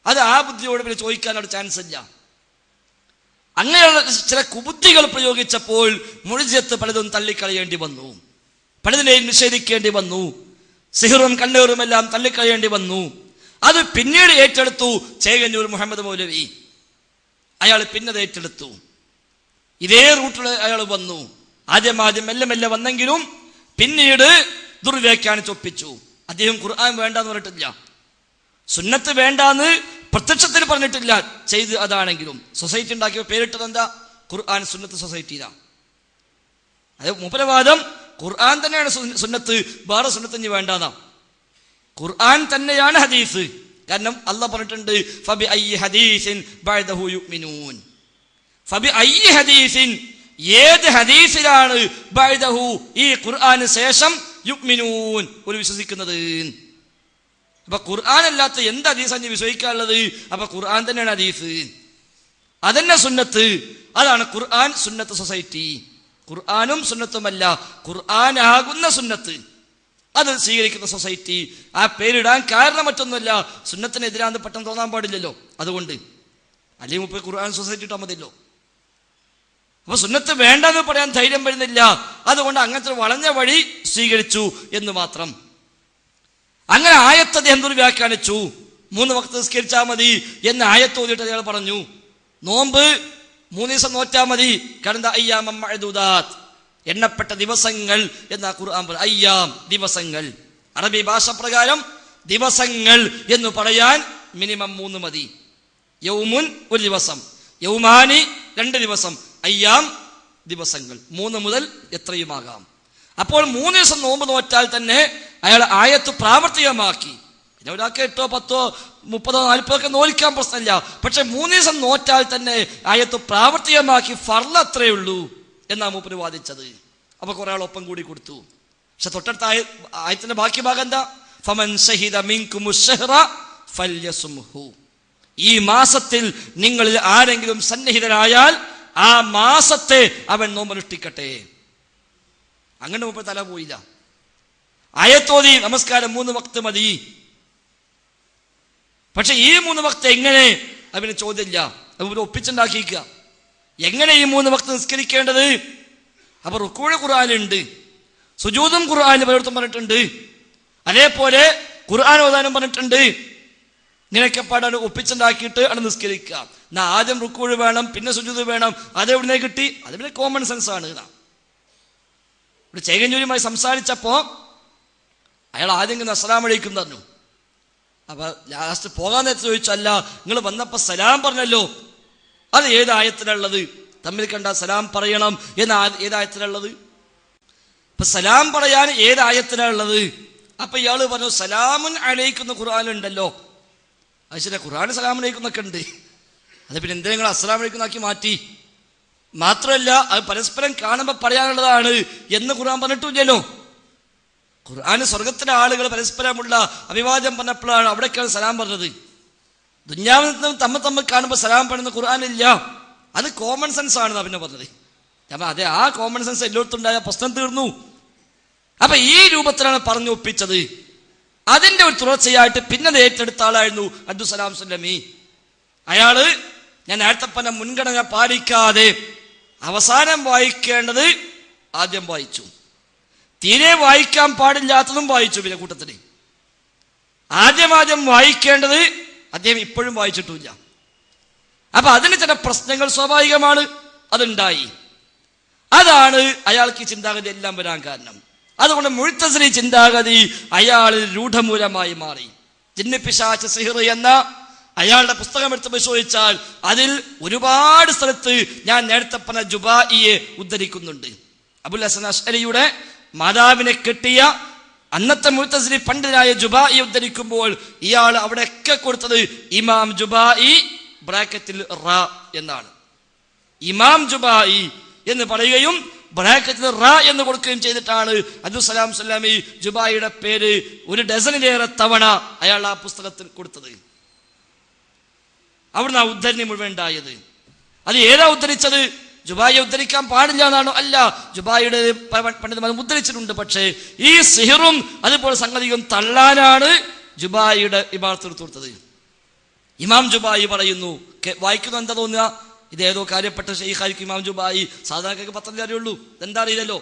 S1: അത് ആ ബുദ്ധിയോട് പിന്നെ ചോദിക്കാനൊരു ചാൻസ് ഇല്ല. അങ്ങനെയുള്ള ചില കുബുദ്ധികൾ പ്രയോഗിച്ചപ്പോൾ മുഅ്ജിസത്ത് പലതും തള്ളിക്കളയേണ്ടി വന്നു, പലതിനെയും നിഷേധിക്കേണ്ടി വന്നു, സിഹറും കണ്ണൂറും എല്ലാം തള്ളിക്കളയേണ്ടി വന്നു. അത് പിന്നീട് ഏറ്റെടുത്തു ചേകന്നൂർ മുഹമ്മദ് മൗലവി. അയാൾ പിന്നത് ഏറ്റെടുത്തു. ഇതേ റൂട്ടിൽ അയാൾ വന്നു. ആദ്യം മെല്ലെ മെല്ലെ വന്നെങ്കിലും പിന്നീട് ദുർവ്യാഖ്യാനിച്ചൊപ്പിച്ചു. അദ്ദേഹം ഖുർആൻ വേണ്ടെന്ന് പറഞ്ഞിട്ടില്ല, സുന്നത്ത് വേണ്ടാന്ന് പ്രത്യക്ഷത്തിൽ പറഞ്ഞിട്ടില്ല, ചെയ്ത് അതാണെങ്കിലും. സൊസൈറ്റി ഉണ്ടാക്കിയ പേരിട്ടത് എന്താ? ഖുർആൻ സുന്നത്ത് സൊസൈറ്റിയിലാണ്. അത് മൂപ്പരവാദം ഖുർആൻ തന്നെയാണ് സുന്നത്ത്, വേറെ സുന്നത്ത് ഇനി വേണ്ടാന്നാ. ഖുർആൻ തന്നെയാണ് ഹദീസ്. കാരണം അല്ലാഹ് പറഞ്ഞിട്ടുണ്ട്, ഫബി അയ്യി ഹദീസിൻ ബഅദഹു യുഅ്മിനൂൻ. ഫബി അയ്യി ഹദീസിൻ, ഏത് ഹദീസിലാണ് ബഅദഹു ഈ ഖുർആന് ശേഷം യുഅ്മിനൂൻ ഒരു വിശ്വസിക്കുന്നത്. അപ്പൊ ഖുർആൻ അല്ലാത്ത എന്ത് ഹദീസാണ് വിശ്വസിക്കാനുള്ളത്? അപ്പൊ ഖുർആൻ തന്നെയാണ് ഹദീസ്, അതന്നെ സുന്നത്ത്. അതാണ് ഖുർആൻ സുന്നത്ത് സൊസൈറ്റി. ഖുർആനും സുന്നത്തുമല്ല, ഖുർആനാകുന്ന സുന്നത്ത് അത് സ്വീകരിക്കുന്ന സൊസൈറ്റി. ആ പേരിടാൻ കാരണം മറ്റൊന്നുമല്ല, സുന്നത്തിനെതിരാന്ന് പെട്ടെന്ന് തോന്നാൻ പാടില്ലല്ലോ. അതുകൊണ്ട് അല്ലെങ്കിൽ മുപ്പത് ഖുർആൻ സൊസൈറ്റി ഇട്ടാൽ മതിയല്ലോ. അപ്പൊ സുന്നത്ത് വേണ്ടെന്ന് പറയാൻ ധൈര്യം വരുന്നില്ല. അതുകൊണ്ട് അങ്ങനത്തെ വളഞ്ഞ വഴി സ്വീകരിച്ചു എന്ന് മാത്രം. അങ്ങനെ ആയത്ത് അദ്ദേഹം വ്യാഖ്യാനിച്ചു. 3 വക്ത് നിസ്കരിച്ചാൽ മതി എന്ന് ആയത്ത് ഓതിയിട്ട് അയാൾ പറഞ്ഞു. നോമ്പ് 3 ദിവസം നോറ്റാൽ മതി. കാരണം അയ്യാമം മഅദൂദാത്ത്, എണ്ണപ്പെട്ട ദിവസങ്ങൾ എന്നാ ഖുർആൻ പറയുന്നത്. അയ്യാം, ദിവസങ്ങൾ. അറബി ഭാഷ പ്രകാരം ദിവസങ്ങൾ എന്ന് പറയാൻ മിനിമം 3 മതി. യൗമുൻ, ഒരു ദിവസം. യൗമാനി, 2 ദിവസം. അയ്യാം, ദിവസങ്ങൾ. 3 മുതൽ എത്രയുമാകാം. അപ്പോൾ 3 ദിവസം നോമ്പ് നോറ്റാൽ തന്നെ അയാൾ ആയത്ത് പ്രാവർത്തികമാക്കി. പിന്നെ ഒരാൾക്ക് 8, 10, 30, 40 ഒക്കെ നോൽക്കാൻ പ്രശ്നമില്ല. പക്ഷെ 3 ദിവസം നോറ്റാൽ തന്നെ ആയത്ത് പ്രാവർത്തികമാക്കി. ഫർള് അത്രയേ ഉള്ളൂ എന്നാ മൂപ്പര് വാദിച്ചത്. അപ്പൊ കുറെ ആൾ ഒപ്പം കൂടി കൊടുത്തു. പക്ഷെ തൊട്ടടുത്ത ആയത്തിന്റെ ബാക്കി ഭാഗം എന്താ? ഫമൻ ശഹിദ മിൻകുമുശ് ശഹ്റ ഫല്യസുംഹു. ഈ മാസത്തിൽ നിങ്ങളിൽ ആരെങ്കിലും സന്നിഹിതനായാൽ ആ മാസത്തെ അവൻ നോമ്പനുഷ്ഠിക്കട്ടെ. അങ്ങനെ മൂപ്പര് തല പോയില്ല. ആയത്തോതി നമസ്കാരം 3 വക്ത് മതി. പക്ഷെ ഈ 3 വക്ത് എങ്ങനെ? അവന് ചോദ്യമില്ല. അവര് ഒപ്പിച്ചുണ്ടാക്കിക്കുക. എങ്ങനെ ഈ 3 വക്ത് നിസ്കരിക്കേണ്ടത്? അപ്പൊ റുക്കൂഅ് ഖുർആനിലുണ്ട്, സുജൂദും ഖുർആനിൽ പലയിടത്തും പറഞ്ഞിട്ടുണ്ട്, അതേപോലെ ഖുർആൻ ഓതാനും പറഞ്ഞിട്ടുണ്ട്. ഇങ്ങനെയൊക്കെ പാടാൻ ഒപ്പിച്ചുണ്ടാക്കിയിട്ട് ആണ് നിസ്കരിക്കുക. എന്നാ ആദ്യം റുക്കൂഅ് വേണം, പിന്നെ സുജൂദ് വേണം. അതെവിടുന്നേ കിട്ടി? അത് പിന്നെ കോമൺ സെൻസ് ആണ്. ഇവിടെ ചേകഞ്ഞൂരുമായി സംസാരിച്ചപ്പോ അയാൾ ആദ്യം ഇങ്ങനെ അസ്സലാമു അലൈക്കും പറഞ്ഞു. അപ്പൊ ലാസ്റ്റ് പോകാൻ നേരത്തെ ചോദിച്ചല്ല, നിങ്ങൾ വന്നപ്പോ സലാം പറഞ്ഞല്ലോ, അത് ഏത് ആയത്തിലുള്ളത്? തമ്മിൽ കണ്ട സലാം പറയണം എന്ന് ഏത് ആയത്തിലുള്ളത്? ഇപ്പൊ സലാം പറയാൻ ഏത് ആയത്തിലുള്ളത്? അപ്പൊ ഇയാള് പറഞ്ഞു സലാമുൻ അലൈക്കുന്ന ഖുർആനുണ്ടല്ലോ. അത് ശരി, ഖുർആൻ സലാം അലൈക്കുന്നൊക്കെ ഉണ്ട്. അത് പിന്നെ എന്തിനാ നിങ്ങൾ അസ്സലാമു അലൈക്കും ആക്കി മാറ്റി? മാത്രമല്ല അത് പരസ്പരം കാണുമ്പോൾ പറയാനുള്ളതാണ് എന്ന് ഖുർആൻ പറഞ്ഞിട്ടില്ലല്ലോ. ഖുർആന് സ്വർഗത്തിലെ ആളുകൾ പരസ്പരമുള്ള അഭിവാദ്യം പറഞ്ഞപ്പോഴാണ് അവിടേക്കാണ് സലാം പറഞ്ഞത്. ദുന്യാവിൽ നിന്നും തമ്മിൽ കാണുമ്പോൾ സലാം പറയുന്ന ഖുർആനില്ല. അത് കോമൺ സെൻസ് ആണെന്നാ പിന്നെ പറഞ്ഞത്. അപ്പൊ അതെ, ആ കോമൺ സെൻസ് എല്ലായിടത്തും ഉണ്ടായ പ്രശ്നം തീർന്നു. അപ്പൊ ഈ രൂപത്തിലാണ് പറഞ്ഞു ഒപ്പിച്ചത്. അതിന്റെ ഒരു തുടർച്ചയായിട്ട് പിന്നെ ഏറ്റെടുത്ത ആളായിരുന്നു അബ്ദുസലാം സുല്ലമി. അയാള് ഞാൻ നേരത്തെ പറഞ്ഞ മുൻഗണന പാലിക്കാതെ അവസാനം വായിക്കേണ്ടത് ആദ്യം വായിച്ചു, തീരെ വായിക്കാൻ പാടില്ലാത്തതും വായിച്ചു. പിന്നെ കൂട്ടത്തിന് ആദ്യം വായിക്കേണ്ടത് അദ്ദേഹം ഇപ്പോഴും വായിച്ചിട്ടില്ല. അപ്പൊ അതിന് ചില പ്രശ്നങ്ങൾ സ്വാഭാവികമാണ്, അതുണ്ടായി. അതാണ് അയാൾക്ക് ചിന്താഗതി എല്ലാം വരാൻ കാരണം. അതുകൊണ്ട് മുഅ്തസിലി ചിന്താഗതി അയാളിൽ രൂഢമൂലമായി മാറി. ജിന്ന് പിശാച് സിഹ്ർ എന്ന അയാളുടെ പുസ്തകം എടുത്ത് പരിശോധിച്ചാൽ അതിൽ ഒരുപാട് സ്ഥലത്ത് ഞാൻ നേരത്തെ പറഞ്ഞ ജുബായിയെ ഉദ്ധരിക്കുന്നുണ്ട്. അബുൽ ഹസൻ അശ്അരിയുടെ മാതാവിനെ കെട്ടിയ അന്നത്തെ മുഅ്തസിലി പണ്ഡിതനായ ജുബായിയെ ഉദ്ധരിക്കുമ്പോൾ ഇയാൾ അവിടെയൊക്കെ കൊടുത്തത് ഇമാം ജുബായി ബ്രാക്കറ്റിൽ റ എന്നാണ്. ഇമാം ജുബായി എന്ന് പറയുകയും ബ്രാക്കറ്റിൽ റ എന്ന് കൊടുക്കുകയും ചെയ്തിട്ടാണ് അബ്ദുസലാം സുല്ലമി ജുബായിയുടെ പേര് 1 ഡസനിലേറെ തവണ അയാൾ ആ പുസ്തകത്തിൽ കൊടുത്തത്. അവിടുന്ന് ആ ഉദ്ധരണി മുഴുവൻ ഉണ്ടായത്. അത് ഏതാ ഉദ്ധരിച്ചത്? ജുബായിയെ ഉദ്ധരിക്കാൻ പാടില്ല എന്നാണോ? അല്ല, ജുബായിയുടെ പണ്ഡിതന്മാർ ഉദ്ധരിച്ചിട്ടുണ്ട്. പക്ഷേ ഈ സിഹറും അതുപോലെ സംഗതിയും തള്ളാനാണ് ജുബായിയുടെ ഇബാറത്ത് എടുത്തു കൊടുത്തത്. ഇമാം ജുബായി പറയുന്നു, വായിക്കുന്നു എന്താ തോന്നുക? ഇതേതോ കാര്യപ്പെട്ട ഷെയ്ഖായിരിക്കും ഇമാം ജുബായി. സാധാരണക്കാർക്ക് പത്രത്തിൽ അറിയുള്ളൂ, എന്താ അറിയില്ലല്ലോ.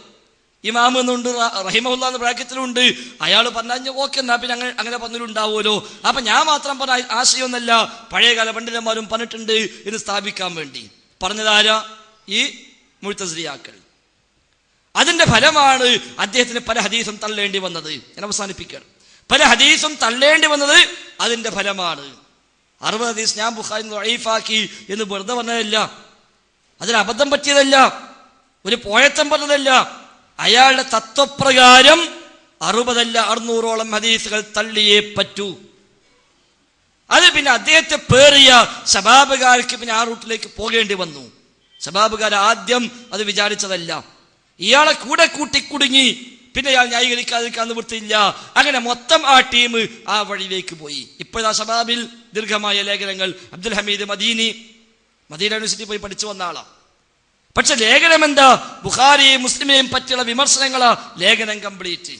S1: ഇമാം എന്നുണ്ട്, റഹിമഹുല്ലാ എന്ന് ബ്രാക്കറ്റിലുണ്ട്. അയാൾ പറഞ്ഞാൽ ഓക്കെ, എന്നാ പിന്നെ അങ്ങനെ പറഞ്ഞിട്ടുണ്ടാവുമല്ലോ. അപ്പൊ ഞാൻ മാത്രം പറഞ്ഞ ആശയമൊന്നല്ല, പഴയകാല പണ്ഡിതന്മാരും പറഞ്ഞിട്ടുണ്ട് ഇത് സ്ഥാപിക്കാൻ വേണ്ടി. പറഞ്ഞതാരാ? ഈ മുഅ്തസിലിയാക്കൾ. അതിന്റെ ഫലമാണ് അദ്ദേഹത്തിന് പല ഹദീസും തള്ളേണ്ടി വന്നത്. ഞാൻ അവസാനിപ്പിക്കണം. പല ഹദീസും തള്ളേണ്ടി വന്നത് അതിന്റെ ഫലമാണ്. 60 ഹദീസ് ഞാൻ ബുഖാരി ദഈഫാക്കി എന്ന് വെറുതെ പറഞ്ഞതല്ല, അതിൽ അബദ്ധം പറ്റിയതല്ല, ഒരു പോയത്തം പറഞ്ഞതല്ല. അയാളുടെ തത്വപ്രകാരം 60 അല്ല 600ഓളം ഹദീസുകൾ തള്ളിയേ പറ്റൂ. അത് പിന്നെ അദ്ദേഹത്തെ പേറിയ ശബാബുകാർക്ക് പിന്നെ ആ റൂട്ടിലേക്ക് പോകേണ്ടി വന്നു. ശബാബുകാർ ആദ്യം അത് വിചാരിച്ചതല്ല. ഇയാളെ കൂടെ കൂട്ടി കുടുങ്ങി. പിന്നെ ഇയാൾ ന്യായീകരിക്കാതിരിക്കാൻ നിവൃത്തിയില്ല. അങ്ങനെ മൊത്തം ആ ടീം ആ വഴിയിലേക്ക് പോയി. ഇപ്പോഴാ ശബാബിൽ ദീർഘമായ ലേഖനങ്ങൾ. അബ്ദുൽ ഹമീദ് മദീനി മദീന യൂണിവേഴ്സിറ്റി പോയി പഠിച്ചു വന്ന ആളാണ്. പക്ഷെ ലേഖനം എന്താ? ബുഖാരിയെയും മുസ്ലിമിനെയും പറ്റിയുള്ള വിമർശനങ്ങളാ ലേഖനം കംപ്ലീറ്റ്.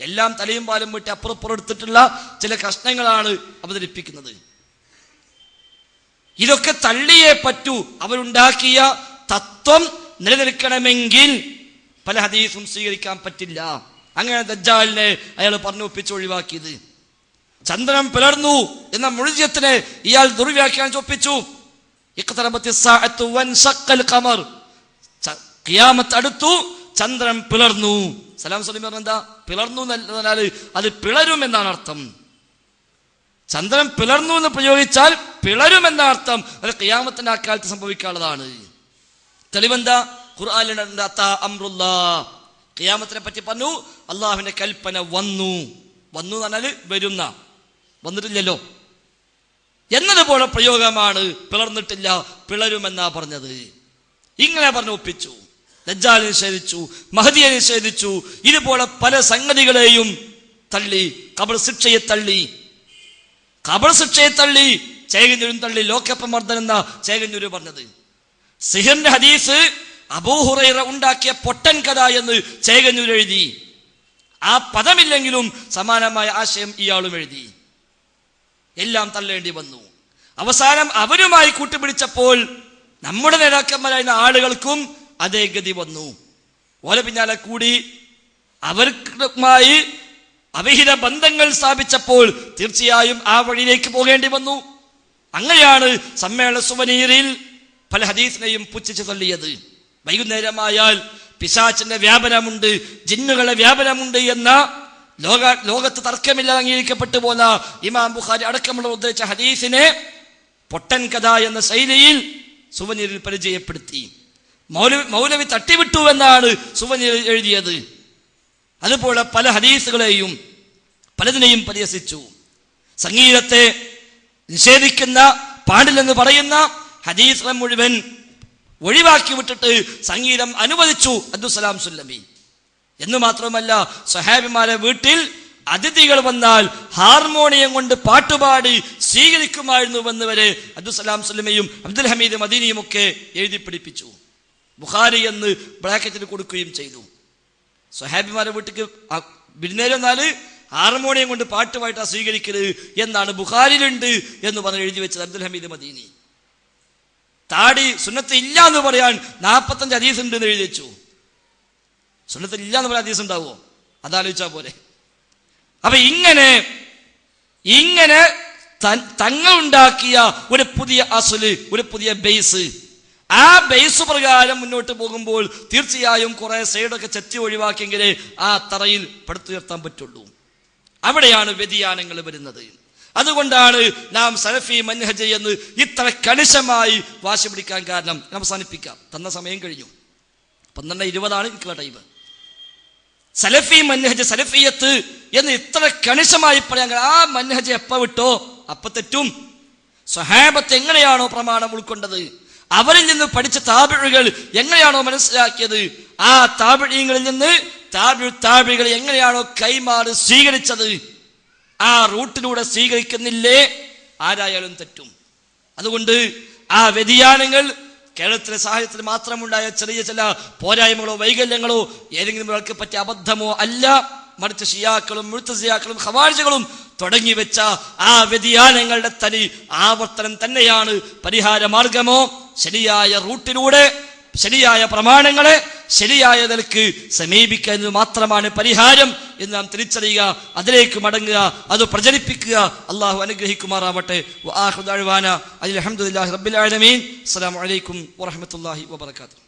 S1: എല്ലാം തലയും പാലും വിട്ട് അപ്പുറപ്പുറം എടുത്തിട്ടുള്ള ചില കഷ്ണങ്ങളാണ് അവതരിപ്പിക്കുന്നത്. ഇതൊക്കെ തള്ളിയേ പറ്റൂ. അവരുണ്ടാക്കിയ തത്വം നിലനിൽക്കണമെങ്കിൽ പല ഹദീസും സ്വീകരിക്കാൻ പറ്റില്ല. അങ്ങനെ ദജ്ജാലിനെ അയാൾ പറഞ്ഞു ഒപ്പിച്ച് ഒഴിവാക്കിയത്. ചന്ദ്രൻ പിളർന്നു എന്ന മുഴുവത്തിനെ ഇയാൾ ദുർവ്യാഖ്യാനിച്ച് ഒപ്പിച്ചു. ഖിയാമത്ത് അടുത്തു, ചന്ദ്രൻ പിളർന്നു. സലാം സലീം പറഞ്ഞ എന്താ? പിളർന്നു എന്നാൽ അത് പിളരും എന്നാണ് അർത്ഥം. ചന്ദ്രൻ പിളർന്നു എന്ന് പ്രയോഗിച്ചാൽ പിളരും എന്ന അർത്ഥം. അത് ഖിയാമത്തിന്റെ അക്കാലത്ത് സംഭവിക്കാനുള്ളതാണ്. തെളിവെന്താ? ഖുർആനിൽ ഖിയാമത്തിനെ പറ്റി പറഞ്ഞു. അള്ളാഹുവിന്റെ കൽപ്പന വന്നു. വന്നു എന്ന് പറഞ്ഞാൽ വരുന്ന, വന്നിട്ടില്ലല്ലോ എന്നതുപോലെ പ്രയോഗമാണ്. പിളർന്നിട്ടില്ല, പിളരുമെന്നാ പറഞ്ഞത്. ഇങ്ങനെ പറഞ്ഞു ഒപ്പിച്ചു. ദജ്ജാൽ നിഷേധിച്ചു, മഹദിയെ നിഷേധിച്ചു. ഇതുപോലെ പല സംഗതികളെയും തള്ളി. ഖബർ ശിക്ഷയെ തള്ളി, ഖബർ ശിക്ഷയെ തള്ളി. ചേകന്നൂരും തള്ളി. ലോകപ്രമർദ്ദൻ എന്ന ചേകന്നൂര് പറഞ്ഞത്. സിഹറിന്റെ ഹദീസ് അബൂ ഹുറൈറ ഉണ്ടാക്കിയ പൊട്ടൻ കഥ എന്ന് ചേകന്നൂർ എഴുതി. ആ പദമില്ലെങ്കിലും സമാനമായ ആശയം ഇയാളും എഴുതി. എല്ലാം തള്ളേണ്ടി വന്നു. അവസാനം അവരുമായി കൂട്ടുപിടിച്ചപ്പോൾ നമ്മുടെ നേതാക്കന്മാരായിരുന്ന ആളുകൾക്കും അതേ ഗതി വന്നു. ഓലെ പിന്നാലെ കൂടി അവർക്കുമായി അവിഹിത ബന്ധങ്ങൾ സ്ഥാപിച്ചപ്പോൾ തീർച്ചയായും ആ വഴിയിലേക്ക് പോകേണ്ടി വന്നു. അങ്ങനെയാണ് സമ്മേളന സുവനീറിൽ പല ഹദീസിനെയും പുച്ഛിച്ച് തള്ളിയത്. വൈകുന്നേരമായാൽ പിശാചിന്റെ വ്യാപനമുണ്ട്, ജിന്നുകളുടെ വ്യാപനമുണ്ട് എന്ന ലോകത്ത് തർക്കമില്ലാതെ അംഗീകരിക്കപ്പെട്ടു പോന്ന ഇമാം ബുഖാരി അടക്കമുള്ള ഉദ്ധരിച്ച ഹദീസിനെ പൊട്ടൻ കഥ എന്ന ശൈലിയിൽ സുവനീറിൽ പരിചയപ്പെടുത്തി. മൗലവി തട്ടിവിട്ടു എന്നാണ് സുവനീറിൽ എഴുതിയത്. അതുപോലെ പല ഹദീസുകളെയും പലതിനെയും പരിഹസിച്ചു. സംഗീതത്തെ നിഷേധിക്കുന്ന, പാടില്ലെന്ന് പറയുന്ന ഹദീസുകൾ മുഴുവൻ ഒഴിവാക്കി വിട്ടിട്ട് സംഗീതം അനുവദിച്ചു അബ്ദുസ്സലാം സുല്ലമി. എന്ന് മാത്രമല്ല, സ്വഹാബിമാരെ വീട്ടിൽ അതിഥികൾ വന്നാൽ ഹാർമോണിയം കൊണ്ട് പാട്ടുപാടി സ്വീകരിക്കുമായിരുന്നുവെന്ന് വരെ അബ്ദുസ്സലാം സുല്ലമിയും അബ്ദുൽ ഹമീദ് മദീനിയും ഒക്കെ എഴുതി പിടിപ്പിച്ചു. ബുഖാരി എന്ന് ബ്രാക്കറ്റിൽ കൊടുക്കുകയും ചെയ്തു. സ്വഹാബിമാരെ വീട്ടിക്ക് വിരുന്നേരം വന്നാൽ ഹാർമോണിയം കൊണ്ട് പാട്ടുപായിട്ടാ സ്വീകരിക്കരുത് എന്നാണ് ബുഖാരിയിലുണ്ട് എന്ന് പറഞ്ഞ് എഴുതി വെച്ചത് അബ്ദുൽ ഹമീദ് മദീനി. താടി സുന്നത്ത് ഇല്ല എന്ന് പറയാൻ 45 ഹദീസ് ഉണ്ട് എന്ന് എഴുതി വെച്ചു. സുന്നത്ത് ഇല്ല എന്ന് പറയാൻ ഹദീസ് ഉണ്ടാവുമോ? അതാലോചിച്ചാ പോലെ. അപ്പൊ ഇങ്ങനെ തങ്ങൾ ഉണ്ടാക്കിയ ഒരു പുതിയ അസുല്, ഒരു പുതിയ ബേസ്, ആ ബേസ് പ്രകാരം മുന്നോട്ട് പോകുമ്പോൾ തീർച്ചയായും കുറെ സൈഡൊക്കെ ചെത്തി ഒഴിവാക്കിയെങ്കിലേ ആ തറയിൽ പടുത്തുയർത്താൻ പറ്റുള്ളൂ. അവിടെയാണ് വ്യതിയാനങ്ങൾ വരുന്നത്. അതുകൊണ്ടാണ് നാം സലഫി മൻഹജ് എന്ന് ഇത്ര കണിശമായി വാശി പിടിക്കാൻ കാരണം. അവസാനിപ്പിക്കാം, തന്ന സമയം കഴിഞ്ഞു. 12:20 എനിക്കുള്ള ടൈം. സലഫി മൻഹജ്, സലഫിയത്ത് എന്ന് ഇത്ര കണിശമായി പറയാൻ ആ മൻഹജ് എപ്പ വിട്ടോ അപ്പ തെറ്റും. സ്വഹാബത്ത് എങ്ങനെയാണോ പ്രമാണം ഉൾക്കൊണ്ടത്, അവരിൽ നിന്ന് പഠിച്ച താബിഴുകൾ എങ്ങനെയാണോ മനസ്സിലാക്കിയത്, ആ താബിഴീങ്ങളിൽ നിന്ന് താബിഴുകൾ എങ്ങനെയാണോ കൈമാറി സ്വീകരിച്ചത്, ആ റൂട്ടിലൂടെ സ്വീകരിക്കുന്നില്ലേ ആരായാലും തെറ്റും. അതുകൊണ്ട് ആ വ്യതിയാനങ്ങൾ കേരളത്തിലെ സാഹിത്യത്തിൽ മാത്രമുണ്ടായ ചെറിയ ചില പോരായ്മകളോ വൈകല്യങ്ങളോ ഏതെങ്കിലും ഒരാൾക്ക് പറ്റിയ അബദ്ധമോ അല്ല. മറിച്ച് ഷിയാക്കളും മുഅ്തസിലികളും ഖവാരിജുകളും തുടങ്ങി വെച്ച ആ വ്യതിയാനങ്ങളുടെ തനി ആവർത്തനം തന്നെയാണ് പരിഹാര മാർഗമോ. ശരിയായ റൂട്ടിലൂടെ ശരിയായ പ്രമാണങ്ങളെ ശരിയായ നിലക്ക് സമീപിക്കുന്നത് മാത്രമാണ് പരിഹാരം എന്ന് നാം തിരിച്ചറിയുക, അതിലേക്ക് മടങ്ങുക, അത് പ്രചരിപ്പിക്കുക. അള്ളാഹു അനുഗ്രഹിക്കുമാറാവട്ടെ. വആഖിറു ദഅ്വാനാ അൽഹംദുലില്ലാഹി റബ്ബിൽ ആലമീൻ. അസ്സലാമു അലൈക്കും വറഹ്മത്തുള്ളാഹി വബറകാതുഹു.